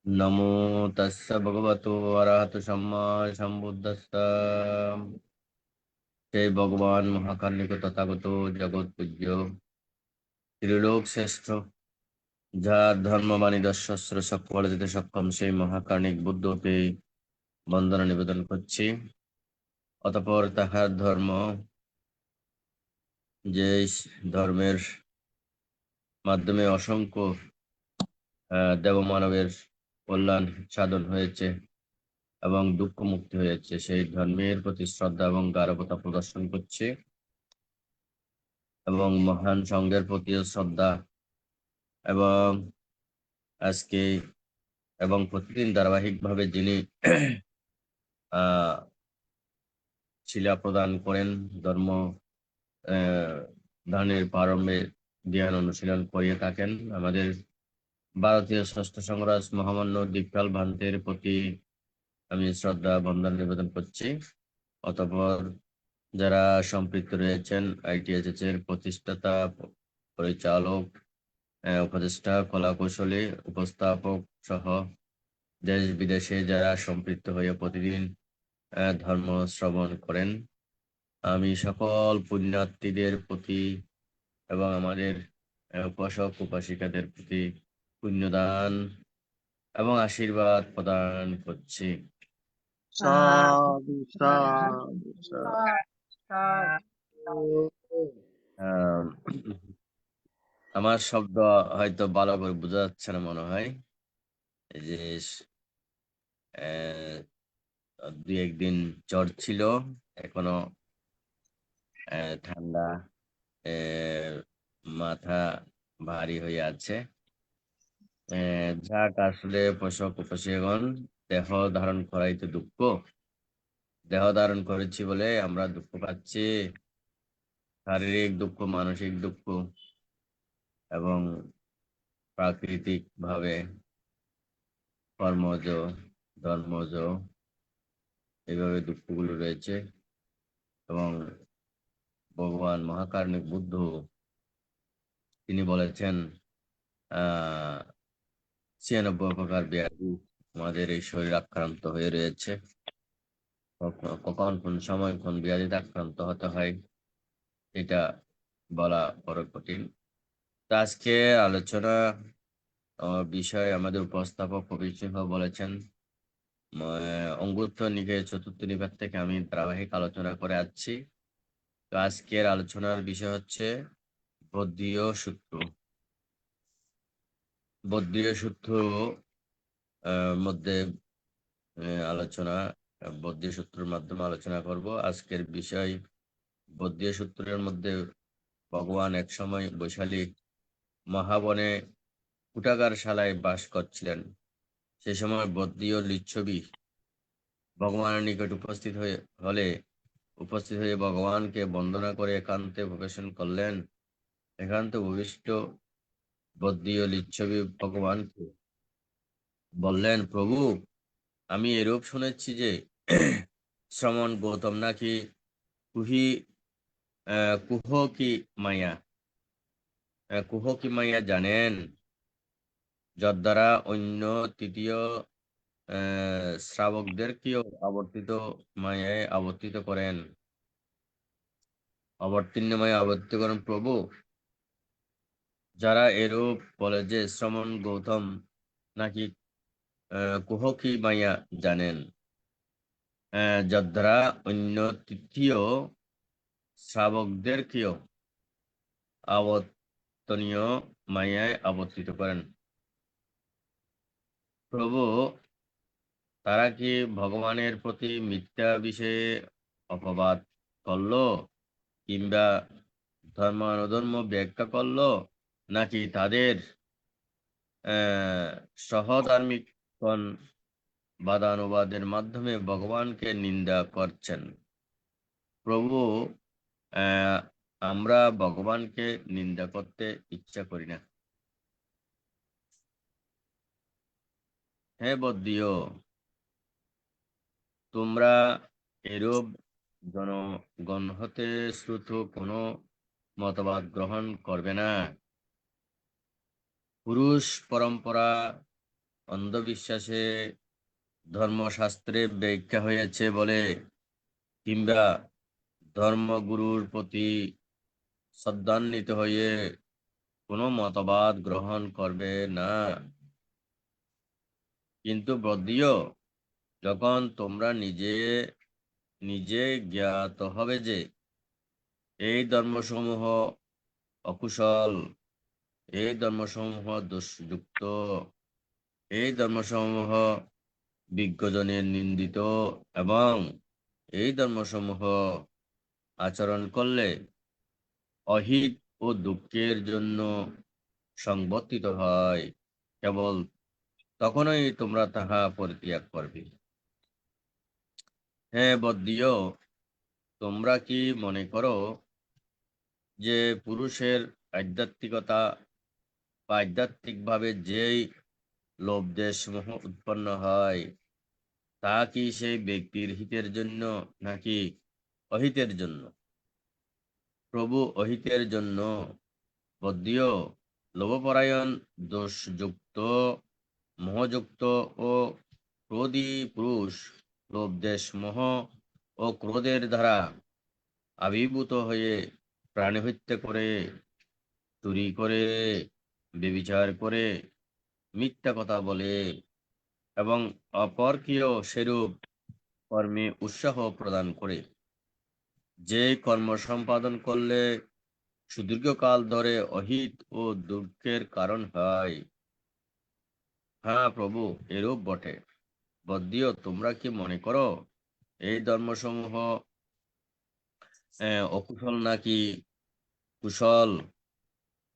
নমো তস্য ভগবতো অরহতো সম্মা সম্বুদ্ধস্য। সেই ভগবান মহাকার্ণিক তথাগত জগৎ পূজ্য ত্রিলোক শ্রেষ্ঠ, যার ধর্মবাণী দশস্র সকল দিতে সক্ষম, সেই মহাকার্ণিক বুদ্ধকে বন্দনা নিবেদন করছি। অতঃপর তাহার ধর্ম, যে ধর্মের মাধ্যমে অসংখ্য দেবমানবের কল্যাণ সাধন হয়েছে এবং দুঃখ মুক্তি হয়েছে, সেই ধর্মের প্রতি শ্রদ্ধা এবং গারবতা প্রদর্শন করছে এবং মহান সংঘের প্রতিও শ্রদ্ধা এবং আজকে এবং প্রতিদিন ধারাবাহিকভাবে যিনি শিলা প্রদান করেন ধর্ম দানের প্রারম্ভে ধ্যান অনুশীলন করিয়ে থাকেন। আমাদের ভারতীয় ষষ্ঠ সংগ্রাজ মহামান্য দীপকাল ভান্তের প্রতি আমি শ্রদ্ধা বন্দনা নিবেদন করছি। অতঃপর যারা সম্পৃক্ত রয়েছেন ITHH এর প্রতিষ্ঠাতা, পরিচালক, উপদেষ্টা, কলাকুশলী, উপস্থাপক সহ দেশ বিদেশে যারা সম্পৃক্ত হয়ে প্রতিদিন ধর্ম শ্রবণ করেন, আমি সকল পুণ্যার্থীদের প্রতি এবং আমাদের উপাসক উপাসিকাদের প্রতি পুণ্যদান এবং আশীর্বাদ প্রদান করছি। সাধু সাধু সাধু। আহ, আমার শব্দ হয়তো ভালো করে বোঝা যাচ্ছে না মনে হয়। এই যে আহ, 2-1 দিন জ্বর ছিল, এখনো ঠান্ডা, মাথা ভারী হয়ে আছে। যাক, আসলে পোষক উপসেগন, দেহ ধারণ করাই তো দুঃখ। দেহ ধারণ করেছি বলে আমরা দুঃখ পাচ্ছি, শারীরিক দুঃখ, মানসিক দুঃখ এবং প্রাকৃতিক ভাবে কর্মজ, ধর্মজ, এইভাবে দুঃখগুলো রয়েছে। এবং ভগবান মহাকারণিক বুদ্ধ তিনি বলেছেন 96 প্রকার ব্যাধি আমাদের এই শরীর আক্রান্ত হয়ে রয়েছে। কখন কোন সময় কোন ব্যাধিতে আক্রান্ত হতে হয় এটা বলা বড় কঠিন। তো আজকে আলোচনা বিষয় আমাদের উপস্থাপক কবির সিংহ বলেছেন, অঙ্গুত্র নিকায়ের চতুর্থ নিপাত থেকে আমি ধারাবাহিক আলোচনা করে আসছি। তো আজকের আলোচনার বিষয় হচ্ছে বদ্রীয় সূত্র। বদ্রীয় সূত্র মধ্যে আলোচনা, বদ্রীয় সূত্রের মাধ্যমে আলোচনা করব। আজকের বিষয় বদ্রীয় সূত্রের মধ্যে ভগবান এক সময় বৈশালী মহাবনে কুটাগার শালায় বাস করছিলেন। সে সময় বদ্রীয় লিচ্ছবি ভগবানের নিকট উপস্থিত হয়ে ভগবানকে বন্দনা করে একান্তে প্রকাশন করলেন। একান্ত ভূমিষ্ঠ বদ্রীয় লিচ্ছবি ভগবানকে বললেন, প্রভু, আমি এরূপ শুনেছি যে শ্রমণ গৌতম নাকি কুহকি মায়া জানেন, যার দ্বারা অন্য তৃতীয় শ্রাবকদেরকেও অবতীর্ণ মায়া আবর্তিত করেন। প্রভু, যারা এরূপ বলে যে শ্রমণ গৌতম নাকি কুহকি মায়া জানেন, যার দ্বারা অন্য তৃতীয় শ্রাবকদেরকেও আবর্তনীয় মায়ায় আবর্তিত করেন। প্রভু, তারা কি ভগবানের প্রতি মিথ্যা বিষয়ে অপবাদ করলো, কিংবা ধর্মানুধর্ম ব্যাখ্যা করলো, নাকি তাদের সহধর্মিকগণ বাদানুবাদের মাধ্যমে ভগবানকে নিন্দা করছেন? প্রভু, আমরা ভগবানকে নিন্দা করতে ইচ্ছা করি না। হে বদ্রীয়, তোমরা এরূপ জনগণ হতে শ্রুত কোনো মতবাদ গ্রহণ করবে না। পুরুষ পরম্পরা অন্ধবিশ্বাসে ধর্মশাস্ত্রে ব্যাখ্যা হয়েছে বলে, কিংবা ধর্মগুরুর প্রতি শ্রদ্ধান্বিত হয়ে কোনো মতবাদ গ্রহণ করবে না। কিন্তু বদ্রীয়, যখন তোমরা নিজে নিজে জ্ঞাত হবে যে এই ধর্মসমূহ অকুশল, এই ধর্মসমূহ দোষযুক্ত, এই ধর্মসমূহ বিজ্ঞজনের নিন্দিত, এবং এই ধর্মসমূহ আচরণ করলে অহিত ও দুঃখের জন্য সংবর্তিত হয়, কেবল তখনই তোমরা তাহা পরিত্যাগ করবে। হে বদ্রীয়, তোমরা কি মনে করো যে পুরুষের আধ্যাত্মিকতা বা আধ্যাত্মিকভাবে যেই লোভ দেশ মোহ উৎপন্ন হয়, তা কি সেই ব্যক্তির হিতের জন্য নাকি অহিতের জন্য? প্রভু অহিতের জন্য। বদ্ধীয় লোভপরায়ণ দোষযুক্ত মোহযুক্ত ও ক্রোধী পুরুষ লোভ দেশ মোহ ও ক্রোধের দ্বারা আবির্ভূত হয়ে প্রাণী হত্যা করে, চুরি করে, ব্যভিচার করে, মিথ্যা কথা বলে এবং অপরকেও সেরূপ কর্মে উৎসাহ প্রদান করে, যে কর্ম সম্পাদন করলে সুদীর্ঘকাল ধরে অহিত ও দুঃখের কারণ হয়। হ্যাঁ প্রভু, এরূপ বটে। বদ্ধীয়, তোমরা কি মনে করো এই ধর্মসমূহ অকুশল নাকি কুশল?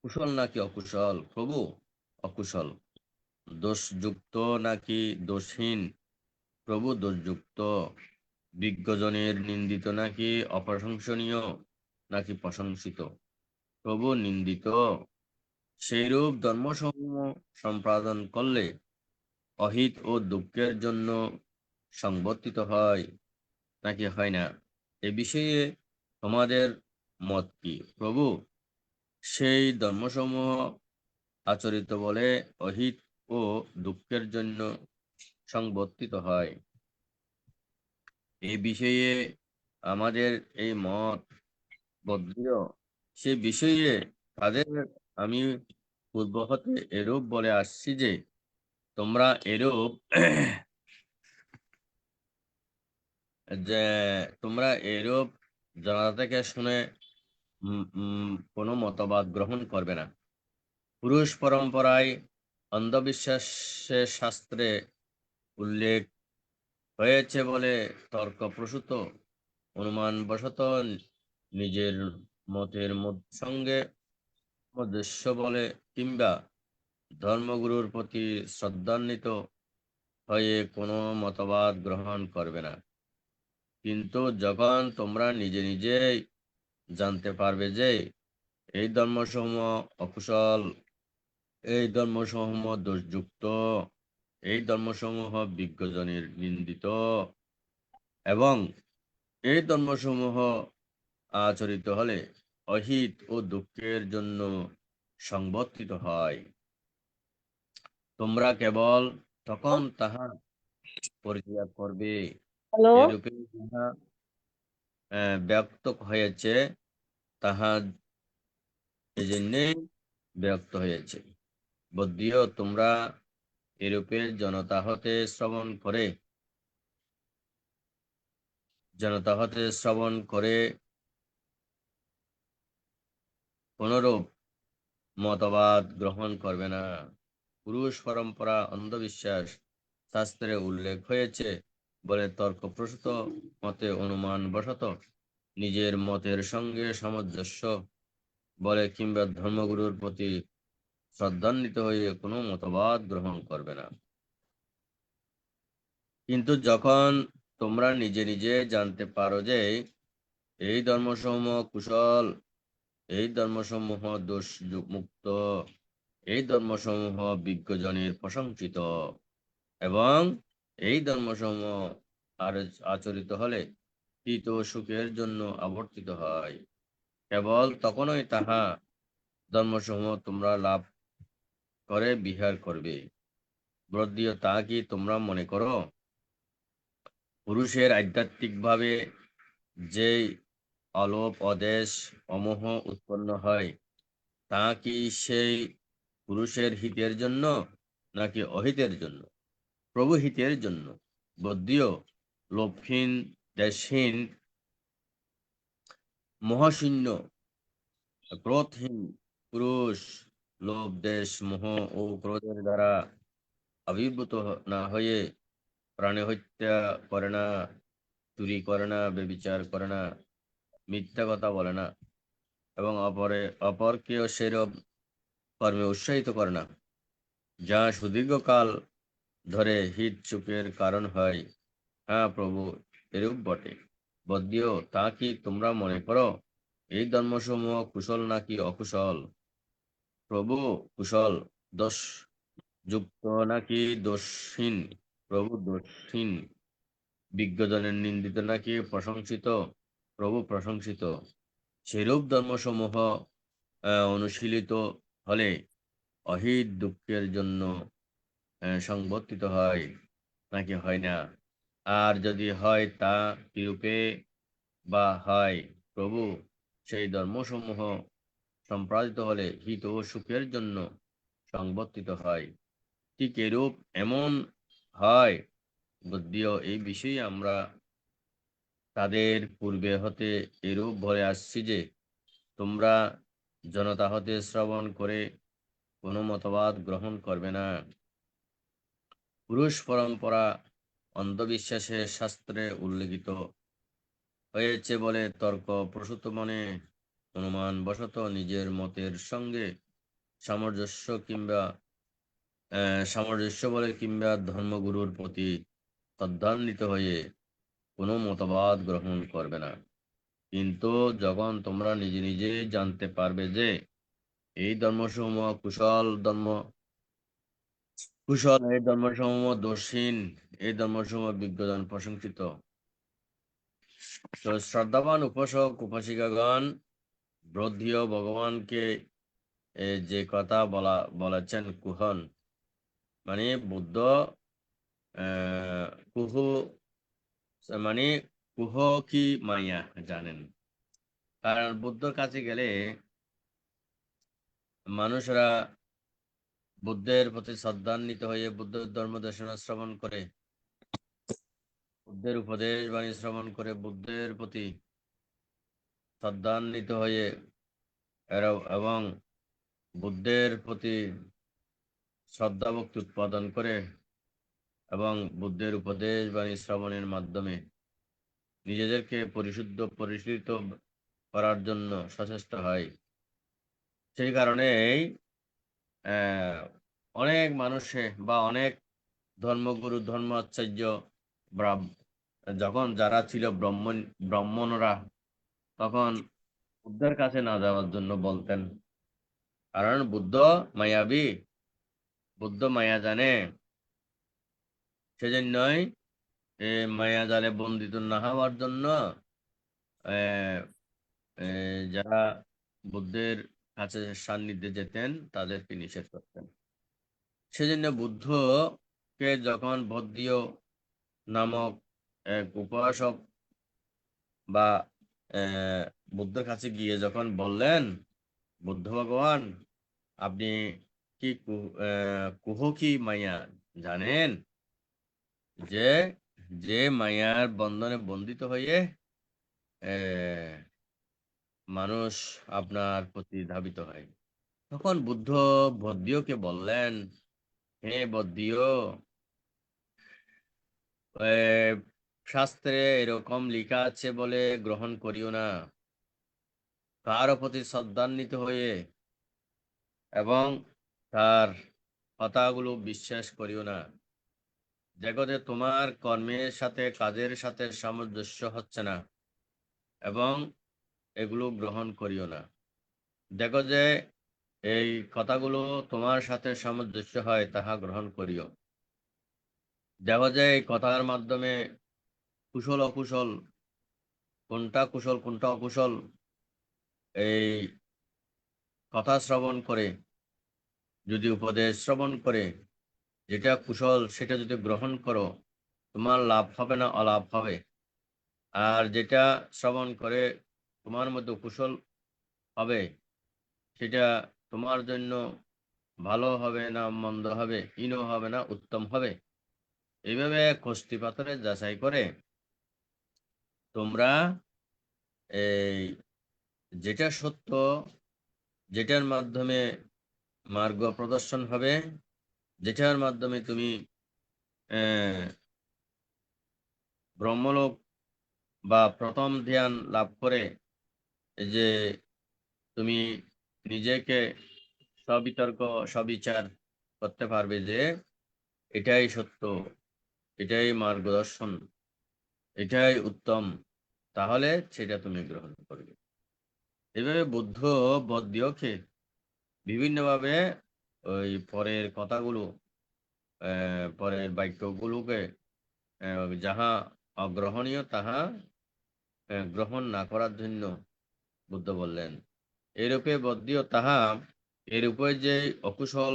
কুশল নাকি অকুশল? প্রভু, অকুশল। দোষযুক্ত নাকি দোষহীন? প্রভু, দোষযুক্ত। বিজ্ঞজনের নিন্দিত নাকি অপ্রশংসনীয় নাকি প্রশংসিত? প্রভু, নিন্দিত। সেইরূপ ধর্মসমূহ সম্পাদন করলে অহিত ও দুঃখের জন্য সংবর্তিত হয় নাকি হয় না? এ বিষয়ে তোমাদের মত কি? প্রভু, সেই ধর্মসমূহ আচরিত বলে অহিত ও দুঃখের জন্য সংবর্তিত হয়। এই বিষয়ে আমাদের এই মত বদ্ধীয়। সে বিষয়ে তাদের আমি পূর্ব হতে এরূপ বলে আসছি যে তোমরা এরূপ যে তোমরা এরূপ জানা থেকে শুনে কোনো মতবাদ গ্রহণ করবে না। পুরুষ পরম্পরায় অন্ধবিশ্বাসের শাস্ত্রে উল্লেখ হয়েছে বলে তর্কপ্রসূত অনুমানবশত নিজের মতের সঙ্গে সামঞ্জস্য বলে কিংবা ধর্মগুরুর প্রতি শ্রদ্ধান্বিত হয়ে কোনো মতবাদ গ্রহণ করবে না। কিন্তু যখন তোমরা নিজে নিজেই জানতে পারবে যে এই ধর্মসমূহ অকুশল, এই ধর্মসমূহ দোষযুক্ত, এই ধর্মসমূহ বিজ্ঞজনের নিন্দিত এবং এই ধর্মসমূহ আচরিত হলে অহিত ও দুঃখের জন্য সংবর্তিত হয়, তোমরা কেবল তখন তাহা পরিত্যাগ করবে। হ্যালো, এরূপে যাহা ব্যক্ত হয়েছে তাহা এজন্যই ব্যক্ত হয়েছে। বদ্ধীয়, তোমরা এরূপে জনতা হতে শ্রবণ করে কোনরূপ মতবাদ গ্রহণ করবে না। পুরুষ পরম্পরা অন্ধবিশ্বাস শাস্ত্রে উল্লেখ হয়েছে বলে তর্কপ্রসূত মতে অনুমান বশত নিজের মতের সঙ্গে সামঞ্জস্য বলে কিংবা ধর্মগুরুর প্রতি শ্রদ্ধান্বিত হয়ে কোনো মতবাদ গ্রহণ করবে না। কিন্তু যখন তোমরা নিজে নিজে জানতে পারো যে এই ধর্মসমূহ কুশল, এই ধর্মসমূহ দোষ মুক্ত, এই ধর্মসমূহ বিজ্ঞজনের প্রশংসিত এবং এই ধর্মসমূহ আচরিত হলে হিত ও সুখের জন্য আবর্তিত হয়, কেবল তখনই তাহা ধর্মসমূহ তোমরা লাভ করে বিহার করবে। বদ্ধীয়, তা কি তোমরা মনে করো পুরুষের আধ্যাত্মিকভাবে যে অলোপ অদেশ অমোহ উৎপন্ন হয়, তা কি সেই পুরুষের হিতের জন্য নাকি অহিতের জন্য? প্রভু, হিতের জন্য। বদ্ধীয়, লোভহীন, দেশহীন, মোহশূন্য, ক্রোধহীন পুরুষ লোভ দেশ মোহ ও ক্রোধের দ্বারা আবির্ভূত না হয়ে প্রাণী হত্যা করে না, চুরি করে না, ব্যভিচার করে না, মিথ্যা কথা বলে না এবং অপরকেও সেরূপ কর্মে উৎসাহিত করে না, যা সুদীর্ঘকাল ধরে হিত সুখের কারণ হয়। হ্যাঁ প্রভু, এরূপ বটে। বদ্ধীয়, তা কি তোমরা মনে করো এই ধর্মসমূহ কুশল নাকি অকুশল? প্রভু কুশল। দোষ যুক্ত নাকি দোষহীন? প্রভু দোষহীন। বিজ্ঞজনের নিন্দিত নাকি প্রশংসিত? প্রভু প্রশংসিত। সেরূপ ধর্মসমূহ অনুশীলিত হলে অহিত দুঃখের জন্য সংবর্তিত হয় নাকি হয় না? আর যদি হয় তা কিরূপে বা হয়? প্রভু সেই ধর্মসমূহ সম্পাদিত হলে হিত ও সুখের জন্য সংবর্তিত হয়। ঠিক এরূপ এমন হয় বুদ্ধিও। এই বিষয়ে আমরা তাদের পূর্বে হতে এরূপ বলে আসছি যে, তোমরা জনতা হতে শ্রবণ করে কোনো মতবাদ গ্রহণ করবে না। পুরুষ পরম্পরা অন্ধবিশ্বাসের শাস্ত্রে উল্লেখিত হয়েছে বলে তর্ক প্রসূত মনে অনুমান বশত নিজের মতের সঙ্গে সামঞ্জস্য বলে কিংবা ধর্মগুরুর প্রতি শ্রদ্ধান্বিত হয়ে কোনো মতবাদ গ্রহণ করবে না। কিন্তু যখন তোমরা নিজে নিজে জানতে পারবে যে এই ধর্মসমূহ কুশল, এই ধর্মসমূহ দোষহীন, এই ধর্মসমূহ বিজ্ঞজন প্রশংসিত, তো শ্রদ্ধাবান উপাসক উপাসিকাগণ ব্রহ্মীয় ভগবানকে যে কথা বলেছেন কুহন, মানে বুদ্ধ কুহু মানে কুহ কি মাইয়া জানেন। কারণ বুদ্ধর কাছে গেলে মানুষরা বুদ্ধের প্রতি শ্রদ্ধান্বিত হয়ে বুদ্ধের ধর্ম দেশনা শ্রবণ করে, বুদ্ধের উপদেশ বাণী শ্রবণ করে, বুদ্ধের প্রতি শ্রদ্ধান্বিত হয়ে এবং বুদ্ধের প্রতি শ্রদ্ধা ভক্তি উৎপাদন করে এবং বুদ্ধের উপদেশ বাণী শ্রবণের মাধ্যমে নিজেদেরকে পরিশীলিত করার জন্য সচেষ্ট হয়। সেই কারণেই অনেক মানুষে বা অনেক ধর্মগুরু ধর্মাচার্য যখন যারা ছিল ব্রাহ্মণরা, তখন বুদ্ধের কাছে না যাওয়ার জন্য বলতেন। কারণ বুদ্ধ মায়াবী, বুদ্ধ মায়া জানে। সেজন্যই মায়া জালে বন্দিত না হওয়ার জন্য যারা বুদ্ধের কাছে সান্নিধ্যে যেতেন তাদেরকে নিষেধ করতেন। সেজন্য বুদ্ধকে যখন বৌদ্ধীয় নামক এক উপাসক বা বুদ্ধের কাছে গিয়ে যখন বললেন, বুদ্ধ ভগবান আপনি কি কুহ কি মায়া জানেন? যে যে মায়ার বন্ধনে বন্দিত হয়ে মানুষ আপনার প্রতি ধাবিত হয়। তখন বুদ্ধ বৌদ্ধীয়কে বললেন, হে বৌদ্ধীয়, শাস্ত্রে এরকম লেখা আছে বলে গ্রহণ করিও না। কারো প্রতি শ্রদ্ধান্বিত হয়ে এবং তার কথাগুলো বিশ্বাস করিও না। দেখো যে তোমার কর্মের সাথে কাজের সাথে সামঞ্জস্য হচ্ছে না এবং এগুলো গ্রহণ করিও না। দেখো যে এই কথাগুলো তোমার সাথে সামঞ্জস্য হয়, তাহা গ্রহণ করিও। দেখো যে এই কথার মাধ্যমে কুশল অকুশল, কোনটা কুশল কোনটা অকুশল, এই কথা শ্রবণ করে, যদি উপদেশ শ্রবণ করে যেটা কুশল সেটা যদি গ্রহণ করো, তোমার লাভ হবে না অলাভ হবে। আর যেটা শ্রবণ করে তোমার মধ্যে কুশল হবে, সেটা তোমার জন্য ভালো হবে না মন্দ হবে, হীনও হবে না উত্তম হবে। এইভাবে কষ্টি পাথরে যাচাই করে তোমরা এই যেটা সত্য, যেটার মাধ্যমে মার্গ প্রদর্শন হবে, যেটার মাধ্যমে তুমি ব্রহ্মলোক বা প্রথম ধ্যান লাভ করে যে তুমি নিজেকে সবিতর্ক সবিচার করতে পারবে যে এটাই সত্য, এটাই মার্গদর্শন, এটাই উত্তম, তাহলে সেটা তুমি গ্রহণ করবে। এভাবে বুদ্ধ বদ্যকে বিভিন্নভাবে ওই পরের কথাগুলো, পরের বাক্যগুলোকে যাহা অগ্রহণীয় তাহা গ্রহণ না করার জন্য বুদ্ধ বললেন। এরূপে বদ্য তাহা এরূপে যে অকুশল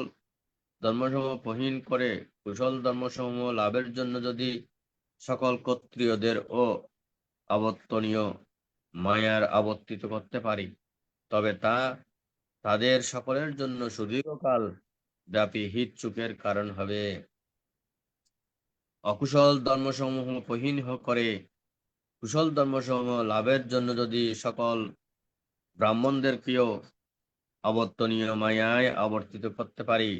ধর্মসমূহ পহীন করে কুশল ধর্মসমূহ লাভের জন্য যদি সকল ক্ষত্রিয়দের ও আবর্তনীয় মায়ার আবর্তিত করতে পারি, তবে তা তাদের সকলের জন্য সুদীর্ঘকাল ব্যাপী হিত চুকের কারণ হবে। অকুশল ধর্মসমূহ পহীন করে কুশল ধর্মসমূহ লাভের জন্য যদি সকল ব্রাহ্মণদেরকেও আবর্তনীয় মায়ায় আবর্তিত করতে পারি,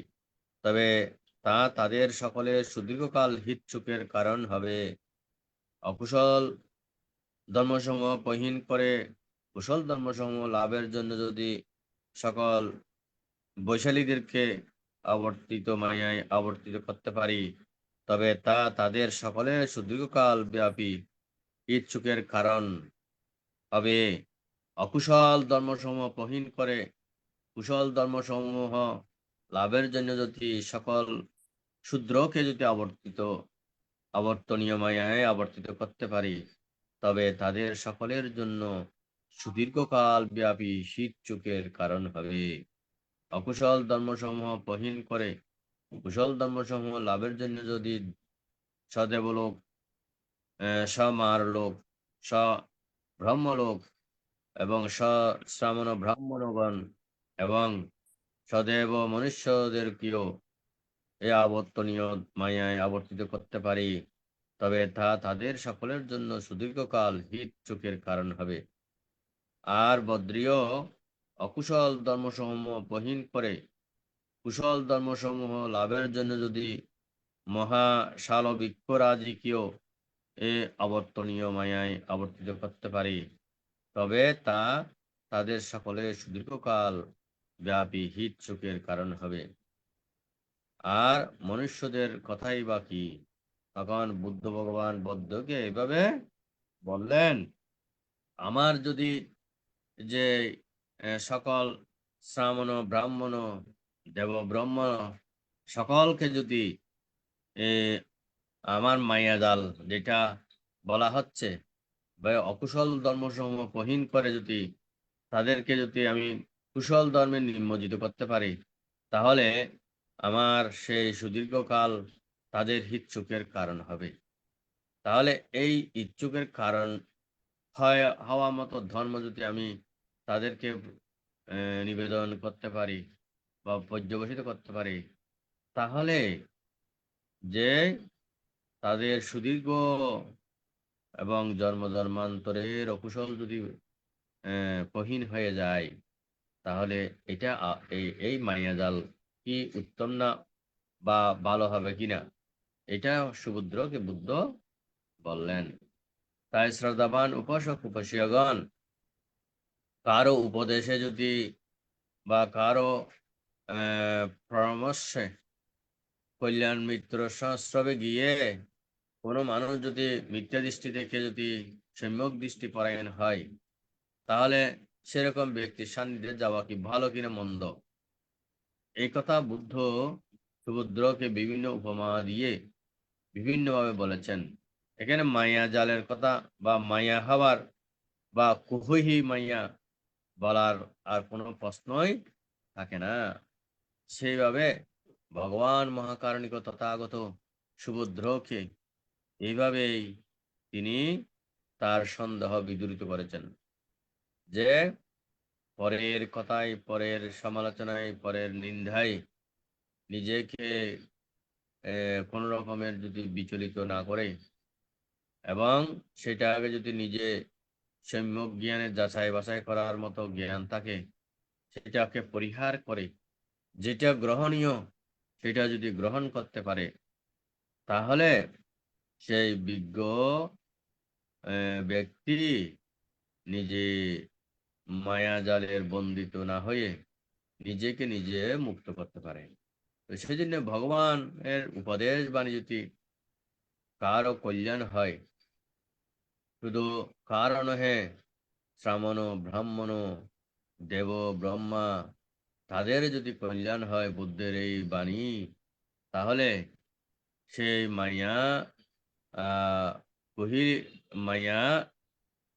তবে তা তাদের সকলের সুদীর্ঘকাল হিত চুকের কারণ হবে। অকুশল ধর্মসমূহ পহীন করে কুশল ধর্মসমূহ লাভের জন্য যদি সকল বৈশালীদেরকে আবর্তিত মায়ায় আবর্তিত করতে পারি, তবে তা তাদের সকলের সুদীর্ঘকাল ব্যাপী ইচ্ছুকের কারণ হবে। অকুশল ধর্মসমূহ পহীন করে কুশল ধর্মসমূহ লাভের জন্য যদি সকল শূদ্রকে যদি আবর্তনীয় মায়ায় আবর্তিত করতে পারি, তবে তাদের সকলের জন্য সুদীর্ঘকাল ব্যাপী শীত চুকের কারণ হবে। অকুশল ধর্মসমূহ পহীন করে কুশল ধর্মসমূহ লাভের জন্য যদি সদেবলোক, সমারলোক, ব্রহ্মলোক এবং শ্রামণ ব্রাহ্মণগণ এবং সদেব মনুষ্যদেরকেও এ আবর্তনীয় মায়ায় আবর্তিত করতে পারি, তবে তা তাদের সকলের জন্য সুদীর্ঘকাল হিত চোখের কারণ হবে। আর বদ্রীয় অকুশল ধর্মসমূহ বহীন করে কুশল ধর্মসমূহ লাভের জন্য যদি মহাশাল বৃক্ষরাজিকেও এ আবর্তনীয় মায়ায় আবর্তিত করতে পারি, তবে তা তাদের সকলের সুদীর্ঘকাল ব্যাপী হিত চোখের কারণ হবে। আর মনুষ্যদের কথাই বা কি? তখন বুদ্ধ ভগবান বৌদ্ধকে এইভাবে বললেন, আমার যদি যে সকল শ্রামণ ব্রাহ্মণ দেব ব্রাহ্মণ সকলকে যদি আমার মায়াজাল যেটা বলা হচ্ছে বা অকুশল ধর্মসমূহ পহীন করে যদি তাদেরকে যদি আমি কুশল ধর্মে নিমজ্জিত করতে পারি, তাহলে আমার সেই সুদীর্ঘকাল তাদের হিচ্ছুকের কারণ হবে। তাহলে এই ইচ্ছুকের কারণ হওয়া মতো ধর্ম যদি আমি তাদেরকে নিবেদন করতে পারি বা পর্যবেসিত করতে পারি, তাহলে যে তাদের সুদীর্ঘ এবং জন্মান্তরের অকুশল যদি পহীন হয়ে যায়, তাহলে এটা এই মায়াজাল কি উত্তম না বা ভালো হবে কিনা, এটা সুবুদ্ধকে বুদ্ধ বললেন। তাই শ্রদ্ধাবান উপাসক উপাসীয়গণ কারো উপদেশে যদি বা কারো পরামর্শে কল্যাণ মিত্র সংস্রবে গিয়ে কোনো মানুষ যদি মিথ্যা দৃষ্টি থেকে যদি সম্যক দৃষ্টি পরায়ণ হয়, তাহলে সেরকম ব্যক্তির সান্নিধ্যে যাওয়া কি ভালো কিনা মন্দ, এই কথা বুদ্ধ সুবুদ্ধকে বিভিন্ন উপমা দিয়ে বিভিন্নভাবে বলেছেন। এখানে মায়া জালের কথা বা মায়া হওয়ার বা কুহি মাইয়া বলার আর কোনো প্রশ্নই থাকে না। সেইভাবে ভগবান মহাকারণিক তথাগত সুভদ্রকে এইভাবেই তিনি তার সন্দেহ বিদূরিত করেছেন যে পরের কথায়, পরের সমালোচনায়, পরের নিন্দায় নিজেকে কোন রকমের যদি বিচলিত না করে এবং সেটাকে যদি নিজে সম্যক জ্ঞানের যাচাই বাছাই করার মতো জ্ঞান থাকে, সেটাকে পরিহার করে যেটা গ্রহণীয় সেটা যদি গ্রহণ করতে পারে, তাহলে সেই বিজ্ঞ ব্যক্তি নিজে মায়াজালের বন্দিত না হয়ে নিজেকে নিজে মুক্ত করতে পারে। তো সেই জন্য ভগবান এর উপদেশ বাণী যদি কারো কল্যাণ হয়, শুধু কার নহে শ্রামণ ব্রাহ্মণ দেব, ব্রহ্মা, তাদের যদি কল্যাণ হয় বুদ্ধের এই বাণী, তাহলে সেই মায়া কহি মায়া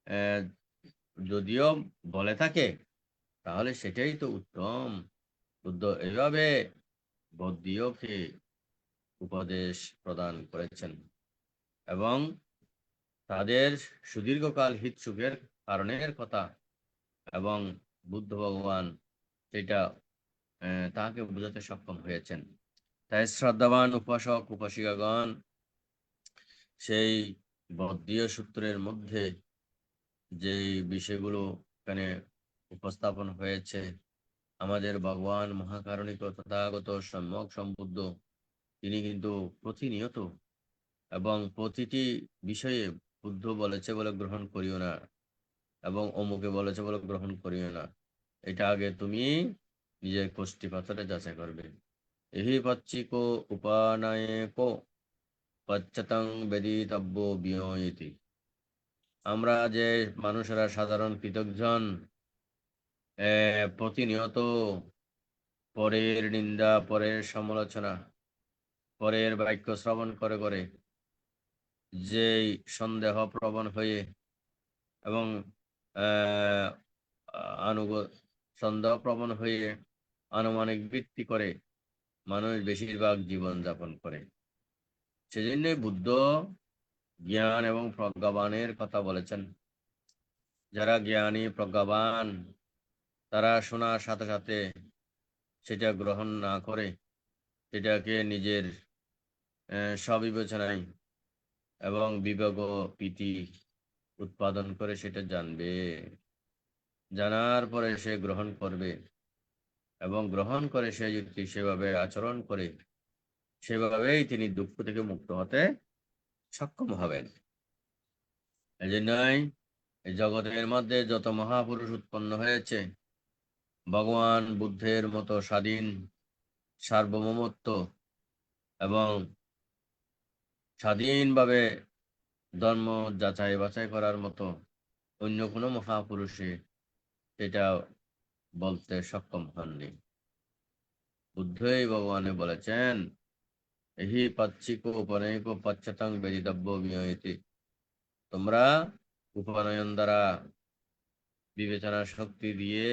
আহ, যদিও বলে থাকে, তাহলে সেটাই তো উত্তম। বুদ্ধ এইভাবে বৌদ্ধীয়কে উপদেশ প্রদান করেছেন এবং তাদের সুদীর্ঘকাল হিত সুখের কারণের কথা এবং বুদ্ধ ভগবান সেটা তাহাকে বোঝাতে সক্ষম হয়েছেন। তাই শ্রদ্ধাবান উপাসক উপাসিকাগণ সেই বৌদ্ধীয় সূত্রের মধ্যে যে বিষয়গুলো এখানে উপস্থাপন হয়েছে, আমাদের ভগবান মহাকারণিক তথাগত সম্যক সম্বুদ্ধ তিনি কিন্তু প্রতিনিয়ত এবং প্রতিটি বিষয়ে বুদ্ধ বলেছে বলে গ্রহণ করিও না এবং অমুকে বলেছে বলে গ্রহণ করিও না, এটা আগে তুমি নিজের কোষ্ঠী পাথরে যাচাই করবে। এহি পচ্চিক উপানায়ক পচ্চতং বেদিতব্য বিয়তি। আমরা যে মানুষেরা সাধারণ কৃতজ্ঞজন, প্রতিনিয়ত পরের নিন্দা, পরের সমালোচনা, পরের বাক্য শ্রবণ করে করে যেই সন্দেহ প্রবণ হয়ে এবং আহ সন্দেহ প্রবণ হয়ে আনুমানিক ভিত্তি করে মানুষ বেশিরভাগ জীবন যাপন করে। সেজন্য বুদ্ধ জ্ঞান এবং প্রজ্ঞাবানের কথা বলেছেন। যারা জ্ঞানী প্রজ্ঞাবান, তারা শোনার সাথে সাথে সেটা গ্রহণ না করে সেটাকে নিজের স্ববিবেচনায় এবং বিবেক ও প্রীতি উৎপাদন করে সেটা জানবে, জানার পরে সে গ্রহণ করবে এবং গ্রহণ করে সে যদি সেভাবে আচরণ করে, সেভাবেই তিনি দুঃখ থেকে মুক্ত হতে সক্ষম হবেন। এই জন্যই এই জগতের মধ্যে যত মহাপুরুষ উৎপন্ন হয়েছে, ভগবান বুদ্ধের মতো স্বাধীন সার্বভৌমত্ব এবং স্বাধীনভাবে ধর্ম যাচাই বাছাই করার মতো অন্য কোনো মহাপুরুষে এটা বলতে সক্ষম হননি। বুদ্ধই ভগবানে বলেছেন, এহি পাচ্ছিক উপনয়িক পাচ্ছাতং বেদিতব্য বিনয়তি। তোমরা উপনয়ন দ্বারা বিবেচনা শক্তি দিয়ে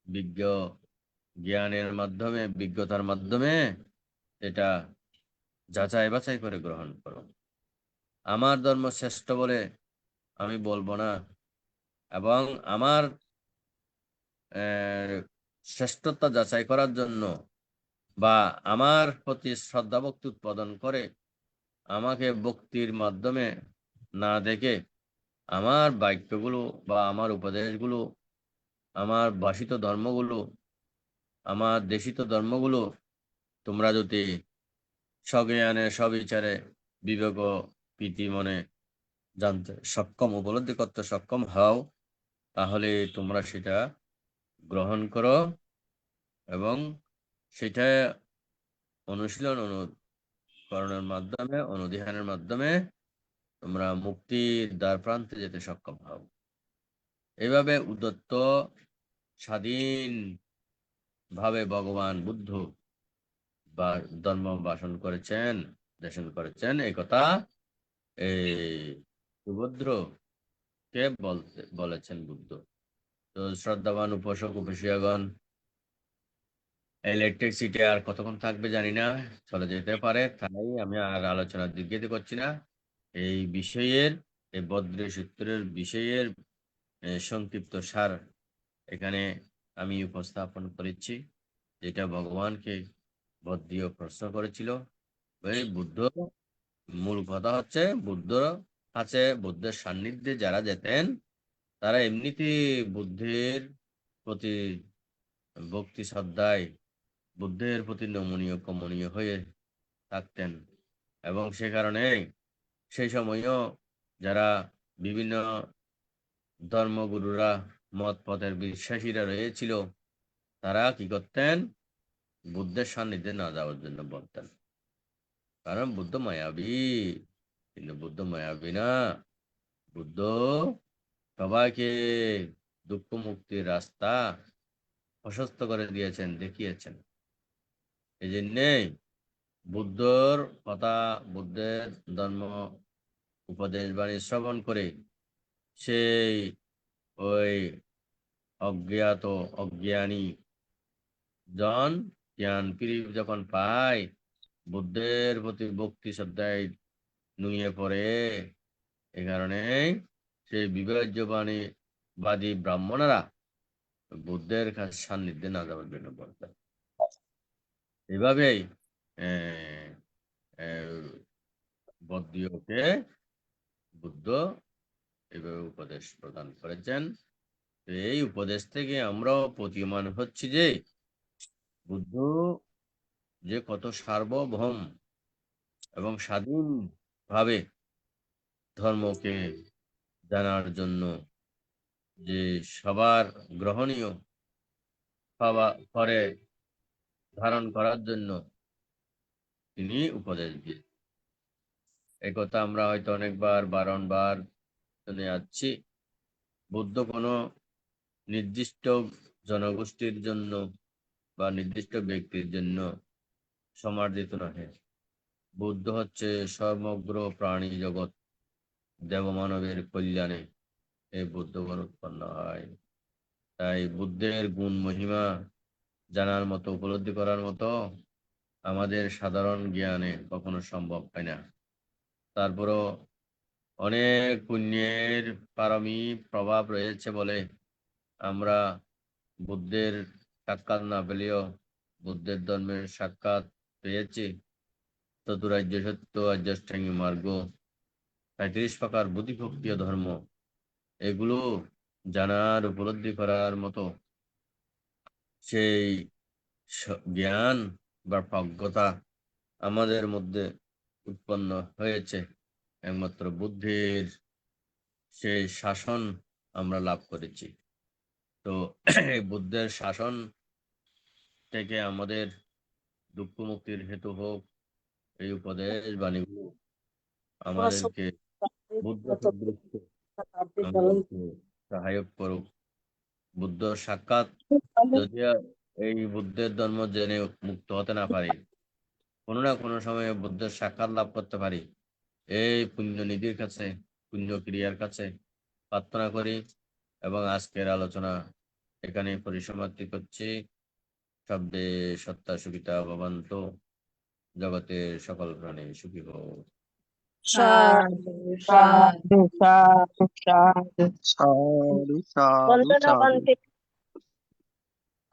বিজ্ঞ জ্ঞানের মাধ্যমে, বিজ্ঞতার মাধ্যমে এটা যাচাই বাছাই করে গ্রহণ করো। আমার ধর্ম শ্রেষ্ঠ বলে আমি বলবো না, এবং আমার শ্রেষ্ঠতা যাচাই করার জন্য বা আমার প্রতি শ্রদ্ধা ভক্তি উৎপাদন করে আমাকে ভক্তির মাধ্যমে না দেখে আমার বাক্যগুলো বা আমার উপদেশগুলো, আমার ভাষিত ধর্মগুলো, আমার দেশিত ধর্মগুলো তোমরা যদি স্বজ্ঞানে স্ববিচারে বিবেক ও প্রীতি মনে জানতে সক্ষম, উপলব্ধি করতে সক্ষম হও, তাহলে তোমরা সেটা গ্রহণ করো এবং সেটা অনুশীলন অনুকরণের মাধ্যমে, অনুধ্যানের মাধ্যমে তোমরা মুক্তির দ্বার প্রান্তে যেতে সক্ষম হও। এইভাবে উদ্যত স্বাধীন ভাবে ভগবান বুদ্ধ বা ধর্ম ভাষণ করেছেন, দেশন করেছেন। এই কথা এই সুভদ্র কে বলেছেন বুদ্ধ। তো শ্রদ্ধাবান উপাসক উপাসিয়াগণ, ইলেকট্রিসিটি আর কতক্ষণ থাকবে জানি না, চলে যেতে পারে, তাই আমি আর আলোচনা দীর্ঘায়িত করছি না। এই বিষয়ের, এই বদ্রী সূত্রের বিষয়ের সংক্ষিপ্ত সার এখানে আমি উপস্থাপন করেছি, যেটা ভগবানকে বদ্রীয় প্রশ্ন করেছিল। এই বুদ্ধ, মূল কথা হচ্ছে বুদ্ধর কাছে, বুদ্ধের সান্নিধ্যে যারা যেতেন তারা এমনিতেই বুদ্ধের প্রতি ভক্তি শ্রদ্ধায়, বুদ্ধের প্রতি নমনীয় কমনীয় হয়ে থাকতেন এবং সে কারণে সেই সময়ও যারা বিভিন্ন ধর্মগুরুরা, মত পথের বিশ্বাসীরা রয়েছিল, তারা কি করতেন, বুদ্ধের সান্নিধ্যে না যাওয়ার জন্য বলতেন। কারণ বুদ্ধ মায়াবী, কিন্তু বুদ্ধ মায়াবী না, বুদ্ধ সবাইকে দুঃখ মুক্তির রাস্তা প্রশস্ত করে দিয়েছেন, দেখিয়েছেন। এই জন্যেই বুদ্ধর কথা, বুদ্ধের ধর্ম উপদেশ বাণী শ্রবণ করে সেই ওই অজ্ঞানী জন জ্ঞান ফিরে যখন পায়, বুদ্ধের প্রতি ভক্তি শ্রদ্ধায় নুয়ে পড়ে। এ কারণে সেই বিভাজ্যবাদী ব্রাহ্মণরা বুদ্ধের কাছে সান্নিধ্যে না যাওয়ার জন্য বলতেন। এভাবেই আহ, আহ, বৌদ্ধকে বুদ্ধ এভাবে উপদেশ প্রদান করেছেন। তো এই উপদেশ থেকে আমরাও প্রতীয়মান হচ্ছি যে বুদ্ধ যে কত সার্বভৌম এবং স্বাধীন ভাবে ধর্মকে জানার জন্য, যে সবার গ্রহণীয় করে ধারণ করার জন্য তিনি উপদেশ দিয়ে। এই কথা আমরা হয়তো অনেকবার বারংবার শুনে যাচ্ছি। বুদ্ধ কোনো নির্দিষ্ট জনগোষ্ঠীর জন্য বা নির্দিষ্ট ব্যক্তির জন্য সমাদৃত নহে। বুদ্ধ হচ্ছে সমগ্র প্রাণী জগৎ, দেবমানবের কল্যাণে এই বুদ্ধগণ উৎপন্ন হয়। তাই বুদ্ধের গুণ মহিমা জানার মতো, উপলব্ধি করার মতো আমাদের সাধারণ জ্ঞানে কখনো সম্ভব হয় না। তারপরও অনেক পুণ্যের পারমী প্রভাব রয়েছে বলে আমরা বুদ্ধের সাক্ষাৎ না পেলেও বুদ্ধের ধর্মের সাক্ষাৎ পেয়েছি। চতুরার্য সত্য, আর্যাষ্টাঙ্গিক মার্গ, ৩৫ প্রকার বুদ্ধিভক্তীয় ধর্ম, এগুলো জানার, উপলব্ধি করার মতো সেই জ্ঞান বা প্রজ্ঞতা আমাদের মধ্যে উৎপন্ন হয়েছে একমাত্র বুদ্ধের সেই শাসন আমরা লাভ করেছি। তো এই বুদ্ধের শাসন থেকে আমাদের দুঃখ মুক্তির হেতু হোক এই উপদেশ বাণীগুলো, আমাদেরকে বুদ্ধ সদৃশ্য আমাদেরকে সহায়ক করুক। বুদ্ধ সাক্ষাৎ যদিও এই বুদ্ধের ধর্ম জেনে মুক্ত হতে না পারি, কোনো না কোনো সময়ে বুদ্ধের সাক্ষাৎ লাভ করতে পারি, এই পুণ্যনিধির কাছে, পুণ্য ক্রিয়ার কাছে প্রার্থনা করি। এবং আজকের আলোচনা এখানে পরিসমাপ্তি করছি। শব্দে সত্তা সুখিতা ভবন্তু, জগতের সকল প্রাণী সুখী হোক। সাধু সাধু সাধু সাধু সাধু সাধু সাধু বন্দনা সাধু। বন্দে।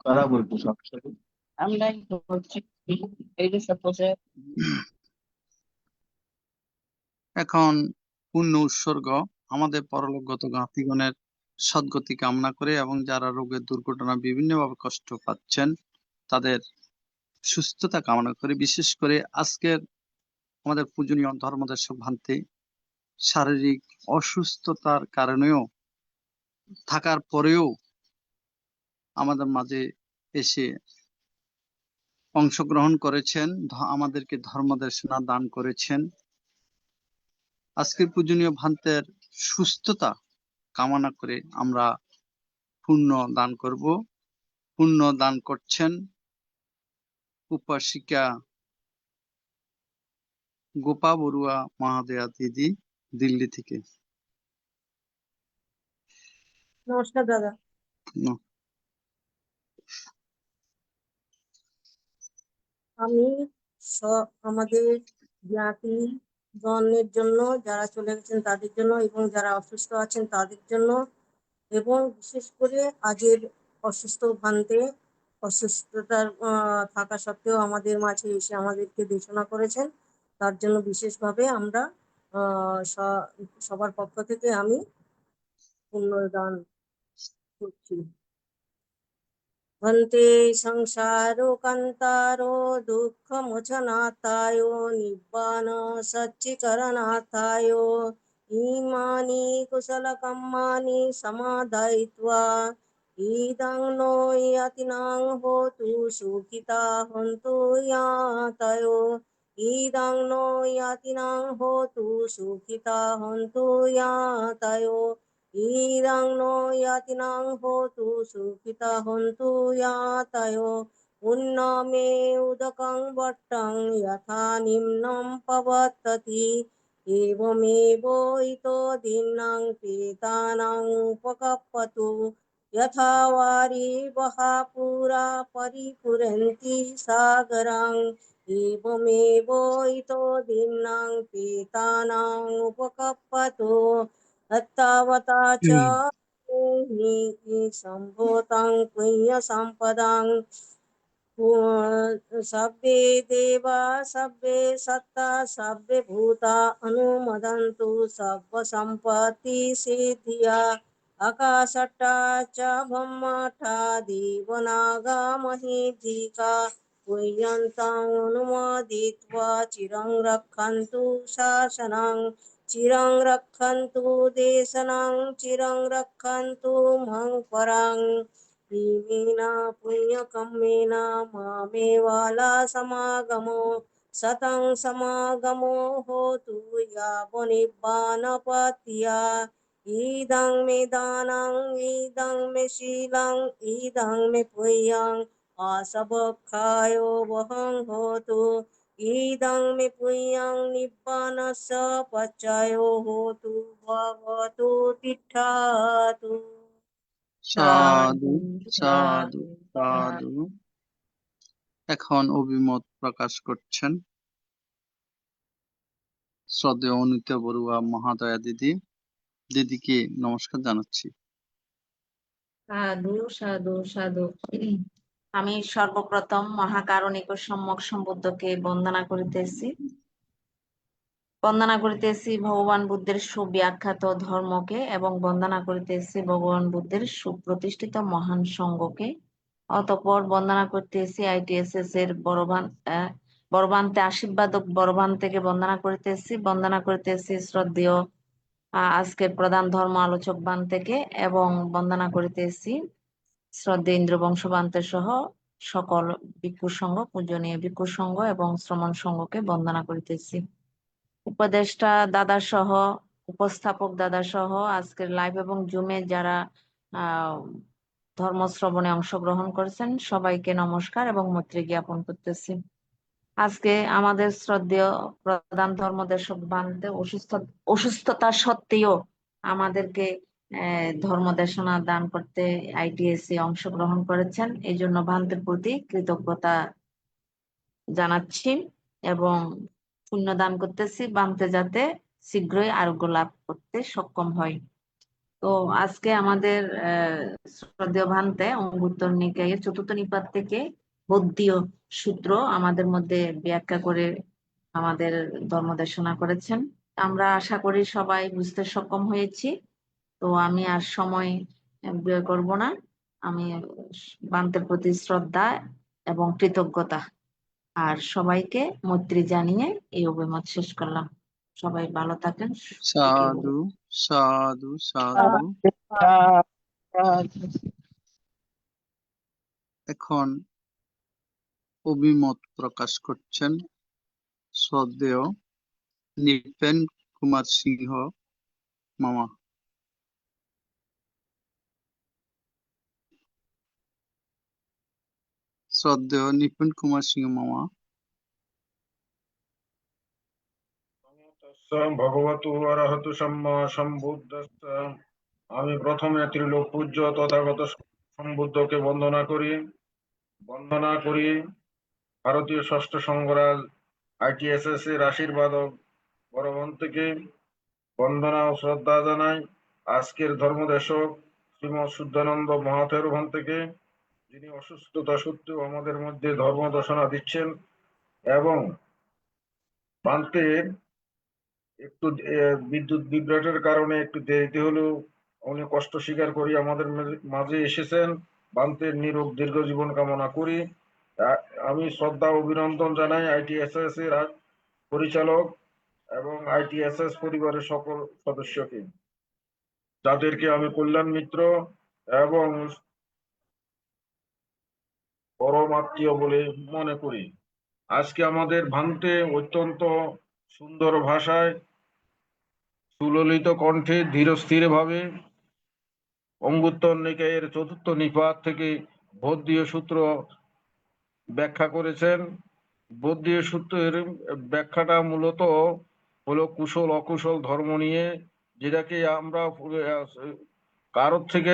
কারা বলবো সবসময়? আমরাই বলছি, এই যে সব বসে এখন পূর্ণ উৎসর্গ আমাদের পরলোকগত জ্ঞাতিগণের সদ্গতি কামনা করে এবং যারা রোগের দুর্ঘটনা বিভিন্নভাবে কষ্ট পাচ্ছেন তাদের সুস্থতা কামনা করে, বিশেষ করে আজকের আমাদের পূজনীয় ধর্মদর্শক ভান্তে শারীরিক অসুস্থতার কারণেও থাকার পরেও আমাদের মাঝে এসে অংশগ্রহণ করেছেন, আমাদেরকে ধর্মদেশনা দান করেছেন। আজকের পূজনীয় ভান্তের সুস্থতা কামনা করে আমরা পুণ্য দান করব। পুণ্য দান করছেন উপাসিকা গোপা বড়ুয়া মহাদয়া দিদি, দিল্লি থেকে। নমস্কার দাদা। আমি আমাদের জ্ঞাতি জনের জন্য, যারা চলে গেছেন তাদের জন্য, এবং যারা অসুস্থ আছেন তাদের জন্য, এবং বিশেষ করে আজের অসুস্থ ভান্তে অসুস্থতার থাকা সত্ত্বেও আমাদের মাঝে এসে আমাদেরকে দেশনা করেছেন, তার জন্য বিশেষভাবে আমরা সবার পক্ষ থেকে আমি পুণ্যদান করছি। भन्ते संसारो कान्तारो दुःखमोचनाथाय निब्बान सच्चिकरणाथाय इमानि कुशलकर्माणि समादयित्वा इदं नो यतिनां होतु सुखिता हन्तु यातयो इदं नो यतिनां होतु सुखिता हन्तु यातयो ইদং নো ইয়াতিনাং হোতু সুখিতা হন্তু ইয়াতয়ো উন্নমে উদকং বট্টং যথা নিম্নম পবত্যতি एवमेव इतो दीनां पीतानां उपकप्पतु यथा वारिवः पुरा परिपुरन्ति सागरां एवमेव इतो दीनां पीतानां उपकप्पतु अत्तावता च हि सम्भूतं पुण्यसम्पदां सब्बे देवा सब्बे सत्ता सब्बे भूता अनुमदन्तु सब्ब सम्पत्ति सिद्धिया आकाशट्टा च ब्रह्मट्टा देवनागा महीधिका पुय्यन्तं अनुमोदित्वा चिरं रक्षन्तु शासनं चिरं रक्षन्तु देशनं चिरं रक्षन्तु मं परां इमेना पुण्यकम्मेन मामेवाला समागमो सतं समागमो होतु यावनिब्बानपत्या इदं मे दानं इदं मे शीलं इदं मे पुण्यं आसवक्षायो वहं होतु इदं मे पुण्यं निब्बानस्य पच्चयो होतु भवतु तिष्ठतु সাধু সাধু সাধু। এখন অভিমত প্রকাশ করছেন শ্রদ্ধেয় অনিতা বড়ুয়া মহাদয়া দিদি। দিদিকে নমস্কার জানাচ্ছি। সাধু সাধু সাধু। আমি সর্বপ্রথম মহাকারণিক ও সম্যক সম্বুদ্ধকে বন্দনা করিতেছি। বন্দনা করিতেছি ভগবান বুদ্ধের সুব্যাখ্যাত ধর্মকে এবং বন্দনা করিতেছি ভগবান বুদ্ধের সুপ্রতিষ্ঠিত মহান সঙ্ঘকে। অতঃপর বন্দনা করতেছি ITSS এর বড়বান্তে আশীর্বাদক বড়বান থেকে বন্দনা করিতেছি। বন্দনা করিতেছি শ্রদ্ধেয় আজকের প্রধান ধর্ম আলোচক বান থেকে, এবং বন্দনা করিতেছি শ্রদ্ধেয় ইন্দ্রবংশ বান্তের সহ সকল ভিক্ষু সংঘ, পূজনীয় ভিক্ষু সংঘ এবং শ্রমণ সংঘকে বন্দনা করিতেছি। উপদেষ্টা দাদা সহ, উপস্থাপক দাদা সহ আজকের লাইভ এবং জুমে যারা ধর্ম শ্রবণে অংশগ্রহণ করেছেন সবাইকে নমস্কার এবং মৈত্রী জ্ঞাপন করতেছি। আজকে আমাদের শ্রদ্ধেয় প্রধান ধর্মদেশক বানতে অসুস্থতা সত্ত্বেও আমাদেরকে ধর্ম দেশনা দান করতে ITSC অংশগ্রহণ করেছেন। এই জন্য বান্তের প্রতি কৃতজ্ঞতা জানাচ্ছি এবং পুণ্য দান করতেছি বান্তে যাতে শীঘ্রই আরোগ্য লাভ করতে সক্ষম হয়। তো আজকে আমাদের শ্রদ্ধেয় ভান্তে অঙ্গুত্তর নিকায়ের চতুর্থ নিপাত থেকে বৌদ্ধীয় সূত্র আমাদের মধ্যে ব্যাখ্যা করে আমাদের ধর্ম দেশনা করেছেন। আমরা আশা করি সবাই বুঝতে সক্ষম হয়েছি। তো আমি আর সময় ব্যয় করব না। আমি বান্তের প্রতি শ্রদ্ধা এবং কৃতজ্ঞতা আর সবাইকে মৈত্রী জানিয়ে এই অভিমত শেষ করলাম। সবাই ভালো থাকেন। সাধু সাধু সাধু। এখন অভিমত প্রকাশ করছেন শ্রদ্ধেয় নৃপেন কুমার সিংহ মামা। শ্রদ্ধেয় নৃপেন কুমার সিংহ মামা। ভগবতু অরহতু সম্মা সম্বুদ্ধস্য। আমি প্রথমে ত্রিলোক পূজ্য তথাগত সম্বুদ্ধকে বন্দনা করি ভারতীয় ষষ্ঠ সংঘরাজ ITSS এর আশীর্বাদক বড়বন্তকে বন্দনা ও শ্রদ্ধা জানাই। আজকের ধর্মদেশক শ্রীমৎ শুদ্ধানন্দ মহাথের থেকে, যিনি অসুস্থতা সত্ত্বেও আমাদের মধ্যে ধর্ম দর্শনা দিচ্ছেন এবং বান্তের একটু বিদ্যুৎ বিভ্রাটের কারণে একটু দেরিতে হলেও উনি কষ্ট স্বীকার করি আমাদের মাঝে এসেছেন। বান্তের নিরোগ দীর্ঘ জীবন কামনা করি। আমি শ্রদ্ধা অভিনন্দন জানাই ITSS এর পরিচালক এবং ITSS পরিবারের সকল সদস্যকে, যাদেরকে আমি কল্যাণ মিত্র এবং পরম আত্মীয় বলে মনে করি। আজকে আমাদের ভান্তে অত্যন্ত সুন্দর ভাষায় সুললিত কণ্ঠে ধীরস্থির ভাবে অঙ্গুত্তর নিকায়ের চতুর্থ নিপাত থেকে বৌদ্ধীয় সূত্র ব্যাখ্যা করেছেন। বৌদ্ধীয় সূত্রের ব্যাখ্যাটা মূলত হলো কুশল অকুশল ধর্ম নিয়ে, যেটাকে আমরা কারোর থেকে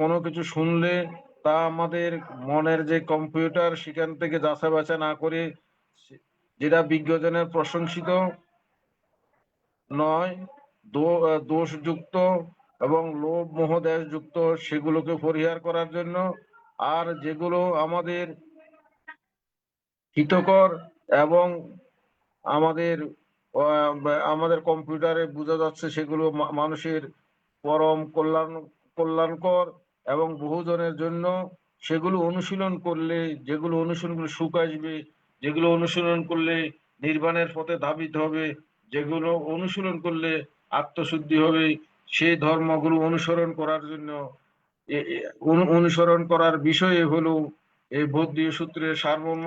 কোনো কিছু শুনলে তা আমাদের মনের যে কম্পিউটার সেখান থেকে যাচাই বাছাই না করে যেটা বিজ্ঞজনের প্রশংসিত নয়, দোষযুক্ত এবং লোভ মোহ যুক্ত সেগুলোকে পরিহার করার জন্য, আর যেগুলো আমাদের হিতকর এবং আমাদের আমাদের কম্পিউটারে বোঝা যাচ্ছে সেগুলো মানুষের পরম কল্যাণকর এবং বহুজনের জন্য, সেগুলো অনুশীলন করলে যেগুলো অনুশীলন করলে সুখ আসবে, যেগুলো অনুশীলন করলে নির্বাণের পথে ধাবিত হবে, যেগুলো অনুশীলন করলে আত্মশুদ্ধি হবে, সেই ধর্মগুলো অনুসরণ করার জন্য অনুসরণ করার বিষয়ে হলো এই বৌদ্ধীয় সূত্রের সারমর্ম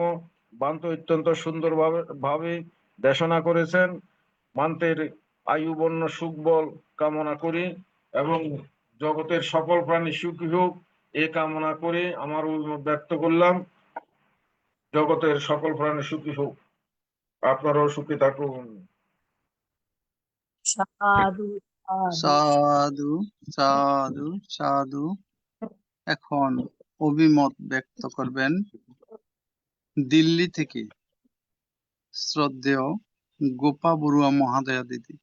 বান্ত অত্যন্ত সুন্দর ভাবে দেশনা করেছেন। বান্তের আয়ু বর্ণ সুখ বল কামনা করি এবং জগতের সকল প্রাণী সুখী হোক এ কামনা করে আমার অভিমত ব্যক্ত করলাম। জগতের সকল প্রাণী সুখী হোক, আপনারাও সুখী থাকুন। সাধু সাধু সাধু সাধু সাধু। এখন অভিমত ব্যক্ত করবেন দিল্লি থেকে শ্রদ্ধেয় গোপা বড়ুয়া মহাদয়া দিদি।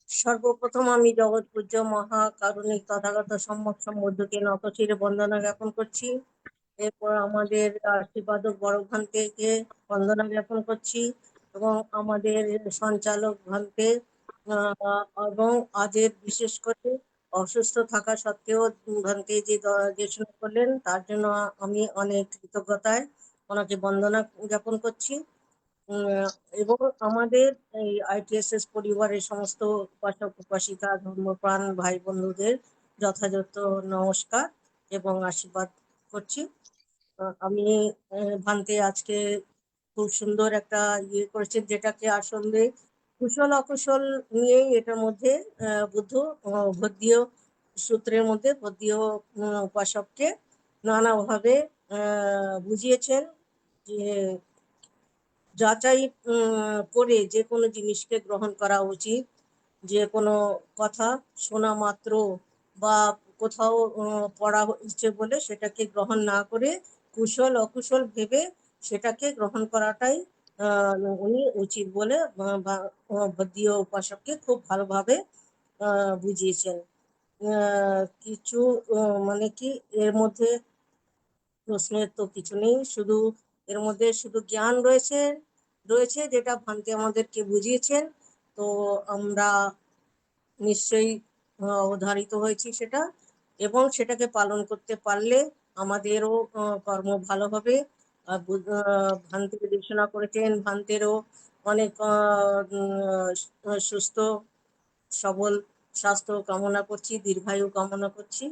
সর্বপ্রথম আমি জগৎ পূজ্য মহাকারুণিক তথাগত সম্যক সম্বুদ্ধকে নতশিরে বন্দনা জ্ঞাপন করছি। এরপর আমাদের আশীর্বাদক বড় ভান্তেকে বন্দনা জ্ঞাপন করছি এবং আমাদের সঞ্চালক ভান্তে এবং আজের বিশেষ করে অসুস্থ থাকা সত্ত্বেও ভান্তে যে দেশনা করলেন তার জন্য আমি অনেক কৃতজ্ঞতায় ওনাকে বন্দনা জ্ঞাপন করছি। এবং আমাদের এই ITSS পরিবারের সমস্ত উপাসক উপাসিকা ধর্মপ্রাণ ভাই বন্ধুদের যথাযথ নমস্কার এবং আশীর্বাদ করছি। আমি ভান্তে আজকে খুব সুন্দর একটা ইয়ে করেছেন, যেটাকে আসলে কুশল অকুশল নিয়েই এটার মধ্যে বৌদ্ধীয় সূত্রের মধ্যে বৌদ্ধীয় উপাসককে নানাভাবে বুঝিয়েছেন যে যাচাই করে যে কোনো জিনিসকে গ্রহণ করা উচিত। যে কোনো কথা শোনা মাত্র বা কোথাও পড়া হচ্ছে বলে সেটাকে গ্রহণ না করে কুশল অকুশল ভেবে সেটাকে গ্রহণ করাটাই উনি উচিত বলে বৌদ্ধীয় উপাসককে খুব ভালোভাবে বুঝিয়েছেন। কিছু মানে কি এর মধ্যে প্রশ্নের তো কিছু নেই, শুধু এর মধ্যে শুধু জ্ঞান রয়েছে যেটা ভান্তে আমাদেরকে বুঝিয়েছেন। তো আমরা নিশ্চয়ই অবধারিত হয়েছি সেটা, এবং সেটাকে পালন করতে পারলে আমাদেরও কর্ম ভালো হবে। ভান্তে দেশনা করেছেন, ভান্তেরও অনেক সুস্থ সবল স্বাস্থ্য কামনা করছি, দীর্ঘায়ু কামনা করছি।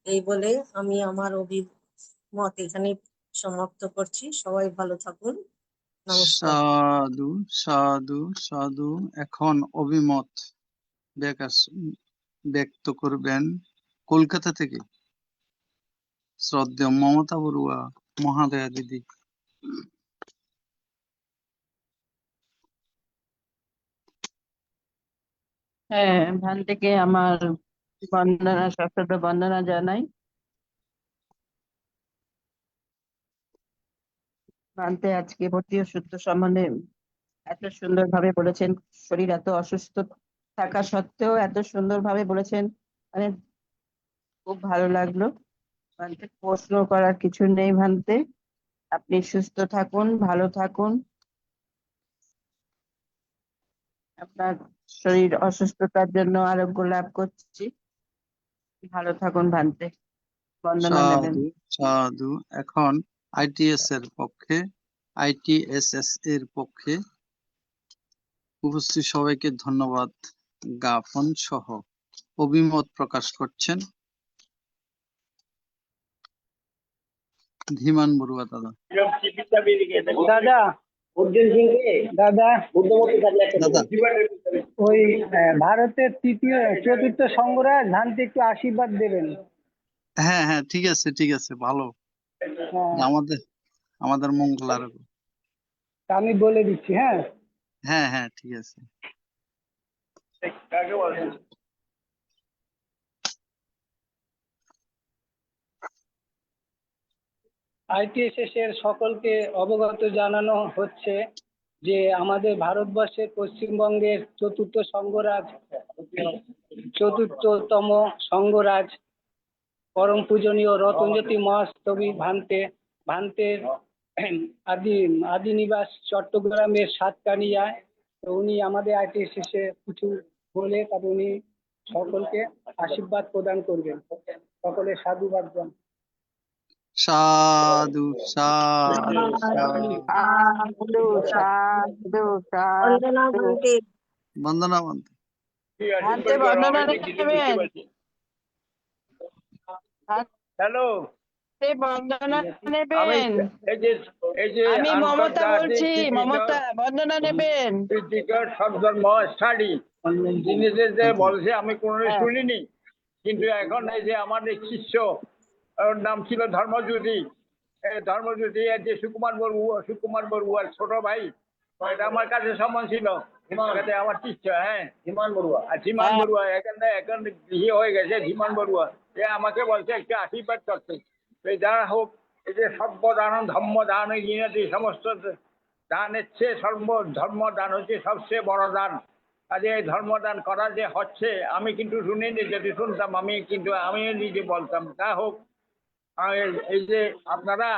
এই বলে আমি আমার অভিমত এখানে সমাপ্ত করছি। সবাই ভালো থাকুন, নমস্কার। সাধু সাধু সাধু। এখন অভিমত ব্যক্ত করবেন কলকাতা থেকে শ্রদ্ধেয় মমতা বড়ুয়া মহাদয়া দিদি। হ্যাঁ, ভান্তেকে আমার বন্দনা, সশ্রদ্ধ বন্দনা জানাই। ভান্তে আজকে বৌদ্ধীয় সূত্র সম্বন্ধে এত সুন্দরভাবে বলেছেন, শরীর এত অসুস্থ থাকা সত্ত্বেও এত সুন্দরভাবে বলেছেন, মানে খুব ভালো লাগলো। ভান্তে প্রশ্ন করার কিছু নেই ভান্তে, আপনি সুস্থ থাকুন, ভালো থাকুন। আপনার শরীর অসুস্থতার জন্য আরোগ্য লাভ করছি, ভালো থাকুন ভান্তে, বন্দনা নেবেন। সাধু সাধু। এখন ITSS এর পক্ষে উপস্থিত সবাইকে ধন্যবাদ জ্ঞাপন সহ অভিমত প্রকাশ করছেন ধীমান বড়ুয়া দাদা। দাদা দাদা দাদা ওই ভারতের চতুর্থ সংঘরাজ ধানতে একটু আশীর্বাদ দেবেন। হ্যাঁ হ্যাঁ, ঠিক আছে, ভালো। হ্যাঁ, আমাদের আমাদের মঙ্গল আর তা আমি বলে দিচ্ছি। হ্যাঁ, হ্যাঁ হ্যাঁ, ঠিক আছে। ITSS এর সকলকে অবগত জানানো হচ্ছে যে আমাদের ভারতবর্ষের পশ্চিমবঙ্গের চতুর্থতম সংঘরাজ পরম পূজনীয় রতনজ্যোতি মহাস্তবী ভান্তের আদি নিবাস চট্টগ্রামের সাতকানিয়ায়। তো উনি আমাদের ITSS এ কিছু বলে তবে উনি সকলকে আশীর্বাদ প্রদান করবেন। সকলে সাধুবাদ জানান। সাধু সাধু সাধু। সাধু সাধু বন্দনা সাধু। ভান্তে। বন্দনা বন্দনা। ভান্তে বন্দনা নেবেন। হ্যালো, ভান্তে বন্দনা আমি নেবেন। এই যে আমি মমতা বলছি, আন্তর্জাতিক মমতা বন্দনা নেবেন। ক্রিটিক্যাল সব ধর্ম স্টাডি জিনিসের যে বলছে আমি কোনোদিন হ্যাঁ। শুনিনি, কিন্তু এখন এই যে আমাদের শিষ্য ওর নাম ছিল ধর্মজ্যোতি, এই ধর্মজ্যোতি এর যে সুকুমার বড়ুয়ার ছোট ভাই, এটা আমার কাছে সম্মান ছিল। এখানে আমার শিষ্য, হ্যাঁ, ধীমান বড়ুয়া। আর ধীমান বড়ুয়া এখন ইয়ে হয়ে গেছে, ধীমান বড়ুয়া। এ আমাকে বলছে একটা আশীর্বাদ করতে। এই যারা হোক, এই যে সর্বদান ধর্ম দান এই সমস্ত দানের চেয়ে ধর্ম দান হচ্ছে সবচেয়ে বড় দান। কাজে এই ধর্মদান করা যে হচ্ছে আমি কিন্তু শুনিনি, যদি শুনতাম আমি নিজে বলতাম। তা হোক, এই যে আপনারা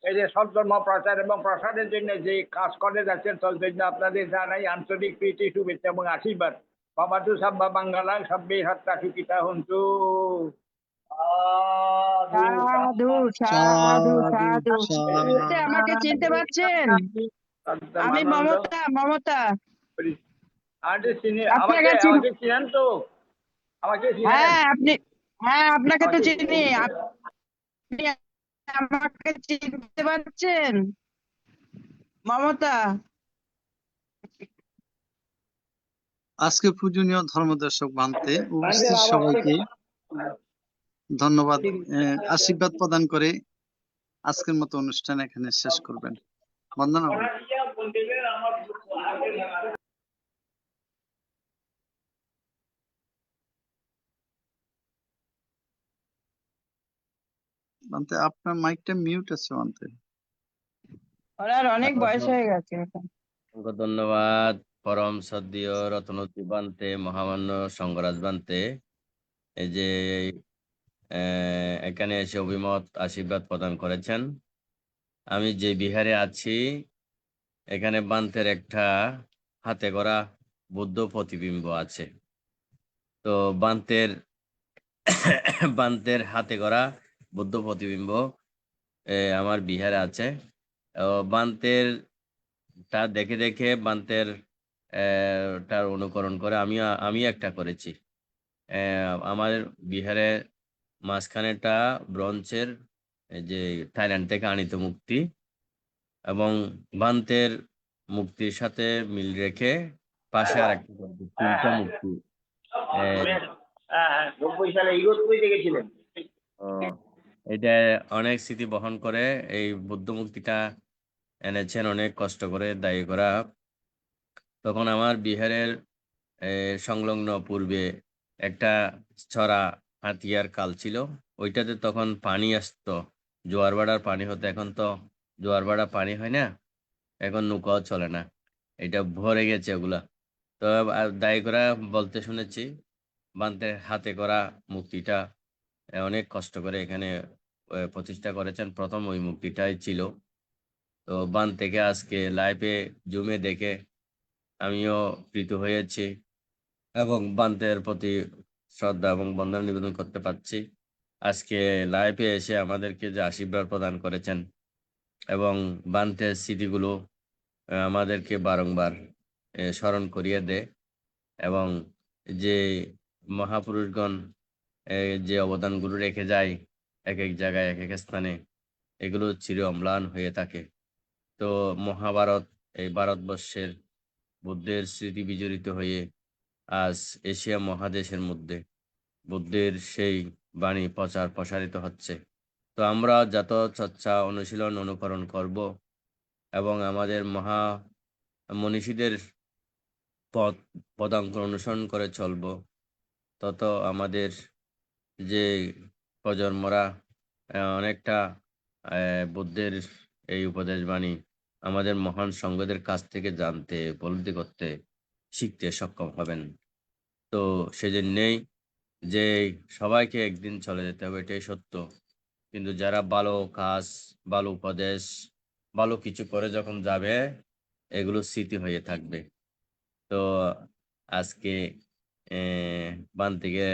এই যে সব ধর্ম প্রচার এবং প্রসারের জন্য যে কাজ করে যাচ্ছেন, তার জন্য আপনাদের জানাই আন্তরিক প্রীতি, শুভেচ্ছা এবং আশীর্বাদ। বাবাদু সাব্বা বাঙ্গালাং সব্বে হত্যা সুকিতা হন্তু। সাধু সাধু সাধু। সাধু। আমাকে চিনতে পারছেন? আমি মমতা। আমাকে আপনাকে আমাকে চিনেন তো? আমাকে চিনেন? আপনাকে তো চিনি। আপনি আমাকে চিনতে পারছেন? মমতা। আজকে পূজনীয় ধর্মদর্শক ভান্তে উপস্থিত সবাইকে ধন্যবাদ, আশীর্বাদ প্রদান করে আজকের মতো অনুষ্ঠান এখানে শেষ করবেন। বন্দনা। বান্তে আপনার মাইকটা মিউট আছে বান্তে। ওনার অনেক বয়স হয়ে গেছে এখন। অসংখ্য ধন্যবাদ পরম শ্রদ্ধেয় রত্নজ্যোতি বান্তে, মহামান্য সংঘরাজ বান্তে, এই যে এখানে এসে অভিমত আশীর্বাদ প্রদান করেছেন। আমি যে বিহারে আছি, এখানে বান্তের একটা হাতে গড়া বুদ্ধ প্রতিবিম্ব আছে। তো বান্তের হাতে গড়া বুদ্ধ প্রতিবিম্ব আমার বিহারে আছে। বান্তের তা দেখে দেখে বান্তের তার অনুকরণ করে আমি একটা করেছি। আমার বিহারে মাঝখানেটা ব্রঞ্জের, যে থাইল্যান্ড থেকে আনিত মূর্তি, এবং বান্তের মুক্তির সাথে মিল রেখে পাশে আর একটা তিনটা মূর্তি। এটা অনেক স্মৃতি বহন করে। এই বুদ্ধ মূর্তিটা এনেছেন অনেক কষ্ট করে দায়ী করা। তখন আমার বিহারের সংলগ্ন পূর্বে একটা ছড়া হাতিয়ার কাল ছিল, ওইটাতে তখন পানি আসতো, জোয়ার ভাটার পানি হতো। এখন তো জোয়ার ভাটা পানি হয় না, এখন নৌকাও চলে না, এটা ভরে গেছে ওগুলা। তো দায়ী করা বলতে শুনেছি, বান্তের হাতে করা মূর্তিটা অনেক কষ্ট করে এখানে প্রতিষ্ঠা করেছেন। প্রথম ওই মূর্তিটাই ছিল। তো বান থেকে আজকে লাইভে জুমে দেখে আমিও প্রীত হয়েছি এবং বান্তের প্রতি শ্রদ্ধা এবং বন্দনা নিবেদন করতে পারছি। আজকে লাইভে এসে আমাদেরকে যে আশীর্বাদ প্রদান করেছেন এবং বান্তের স্মৃতিগুলো আমাদেরকে বারংবার স্মরণ করিয়ে দেয়, এবং যে মহাপুরুষগণ যে অবদানগুলো রেখে যায় এক এক জায়গায় এক এক স্থানে, এগুলো চির অম্লান হয়ে থাকে। তো মহাভারত এই ভারতবর্ষের বুদ্ধের স্মৃতি বিজড়িত হয়ে আজ এশিয়া মহাদেশের মধ্যে বুদ্ধের সেই বাণী প্রসারিত হচ্ছে। তো আমরা যত চর্চা অনুশীলন অনুকরণ করব এবং আমাদের মহা মনীষীদের পদাঙ্ক অনুসরণ করে চলব, তত আমাদের যে প্রজন্মরা অনেকটা বুদ্ধের এই উপদেশ বাণী আমাদের মহান সঙ্গদের কাছ থেকে জানতে, উপলব্ধি করতে, শিখতে সক্ষম হবেন। তো সেজন্যেই যে সবাইকে একদিন চলে যেতে হবে, এটাই সত্য। কিন্তু যারা ভালো কাজ, ভালো উপদেশ, ভালো কিছু করে যখন যাবে, এগুলো স্মৃতি হয়ে থাকবে। তো আজকে বান থেকে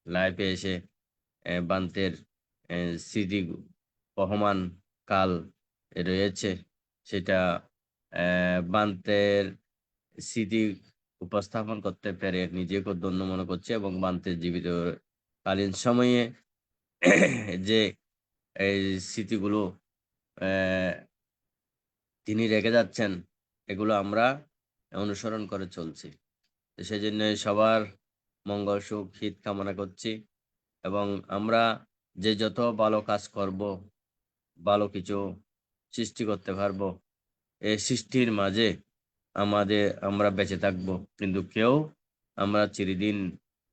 লাইফে এসে বান্তের স্মৃতি বহমান কাল রয়েছে, সেটা বান্তের স্মৃতি উপস্থাপন করতে পেরে নিজেকে ধন্য মনে করছে এবং বান্তের জীবিত কালীন সময়ে যে এই স্মৃতিগুলো তিনি রেখে যাচ্ছেন, এগুলো আমরা অনুসরণ করে চলছি। সেজন্য সবার মঙ্গল সুখ হিত কামনা করছি এবং আমরা যে যত ভালো কাজ করব, ভালো কিছু সৃষ্টি করতে পারবো, এই সৃষ্টির মাঝে আমরা বেঁচে থাকবো, কিন্তু কেউ আমরা চিরদিন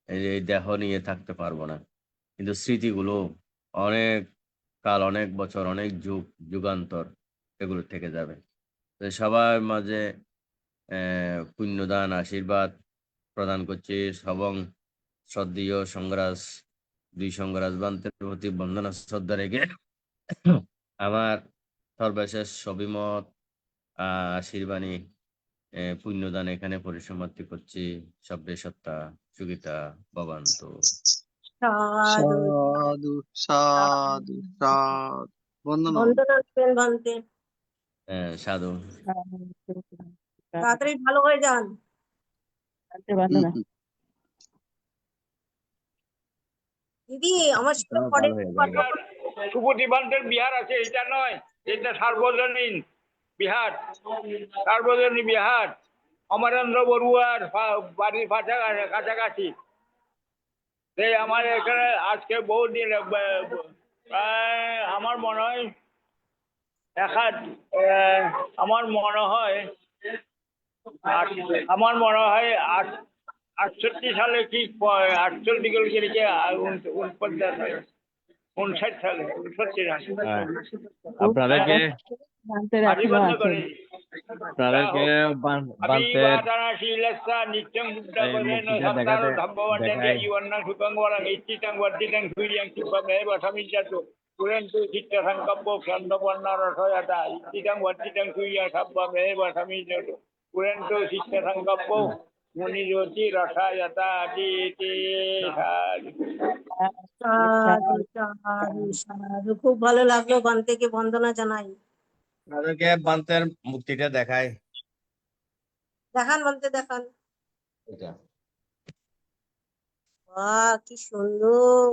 এই দেহ নিয়ে থাকতে পারবো না। কিন্তু স্মৃতিগুলো অনেক কাল, অনেক বছর, অনেক যুগ যুগান্তর এগুলো থেকে যাবে। তো সবার মাঝে পুণ্যদান আশীর্বাদ প্রদান করছি এবং শ্রদ্ধেয় সংগ্রাস, দুই সংগ্রাস বান্তের প্রতি বন্দনা শ্রদ্ধা রেখে আমার সর্বশেষ অভিমত আশীর্বাণী পুণ্যদান এখানে পরিসমাপ্তি করছি। সব্যে সত্তা সুগীতা ভবন্তু। সাধু সাধু সাধু সাধু। বন্দনা। বন্দনা দেবেন বানতে। সাধু। তাড়াতাড়ি ভালো হয়ে যান। বন্দনা। দিদি আমার সাথে পরে ভালো হয়ে কথা যাবে। বলুন। সুপতি বান্তের বিহার আছে, এটা নয়, এটা সার্বজনীন বিহার, সার্বজনীন বিহার। অমরেন্দ্র বড়ুয়ার বাড়ির কাছাকাছি। আমার এখানে আজকে বহুদিন, প্রায় আমার মনে হয় আমার মনে হয় 68 সালে কি 58 সালে 59 আপনাদেরকে আজীবন করে আপনাদেরকে বান্তের নিত্যং বুদ্ধা এই করে মূর্তিটা সত্তারো দেখাই। ধম্মবন্ধে জীবন্নাং সুখং বরং ইচ্ছিতং বর্ধিতং সূর্যং সুখমেব সমিজ্জাতু পুরন্তু চিত্ত সংকল্প ছন্দপন্ন রসয়তা ইচ্ছিতং বর্ধিতং সূর্যং সব্বমেব সমিজ্জাতু পুরন্তু চিত্ত সংকল্প মুনিজ্যোতি রসায়তা ইতি। সাধু সাধু সাধু। খুব ভালো লাগলো, বানতেকে বন্দনা জানাই। আপনাদেরকে বান্তের মূর্তিটা দেখাই। দেখান বানতে, দেখান। এটা বাহ, কি সুন্দর।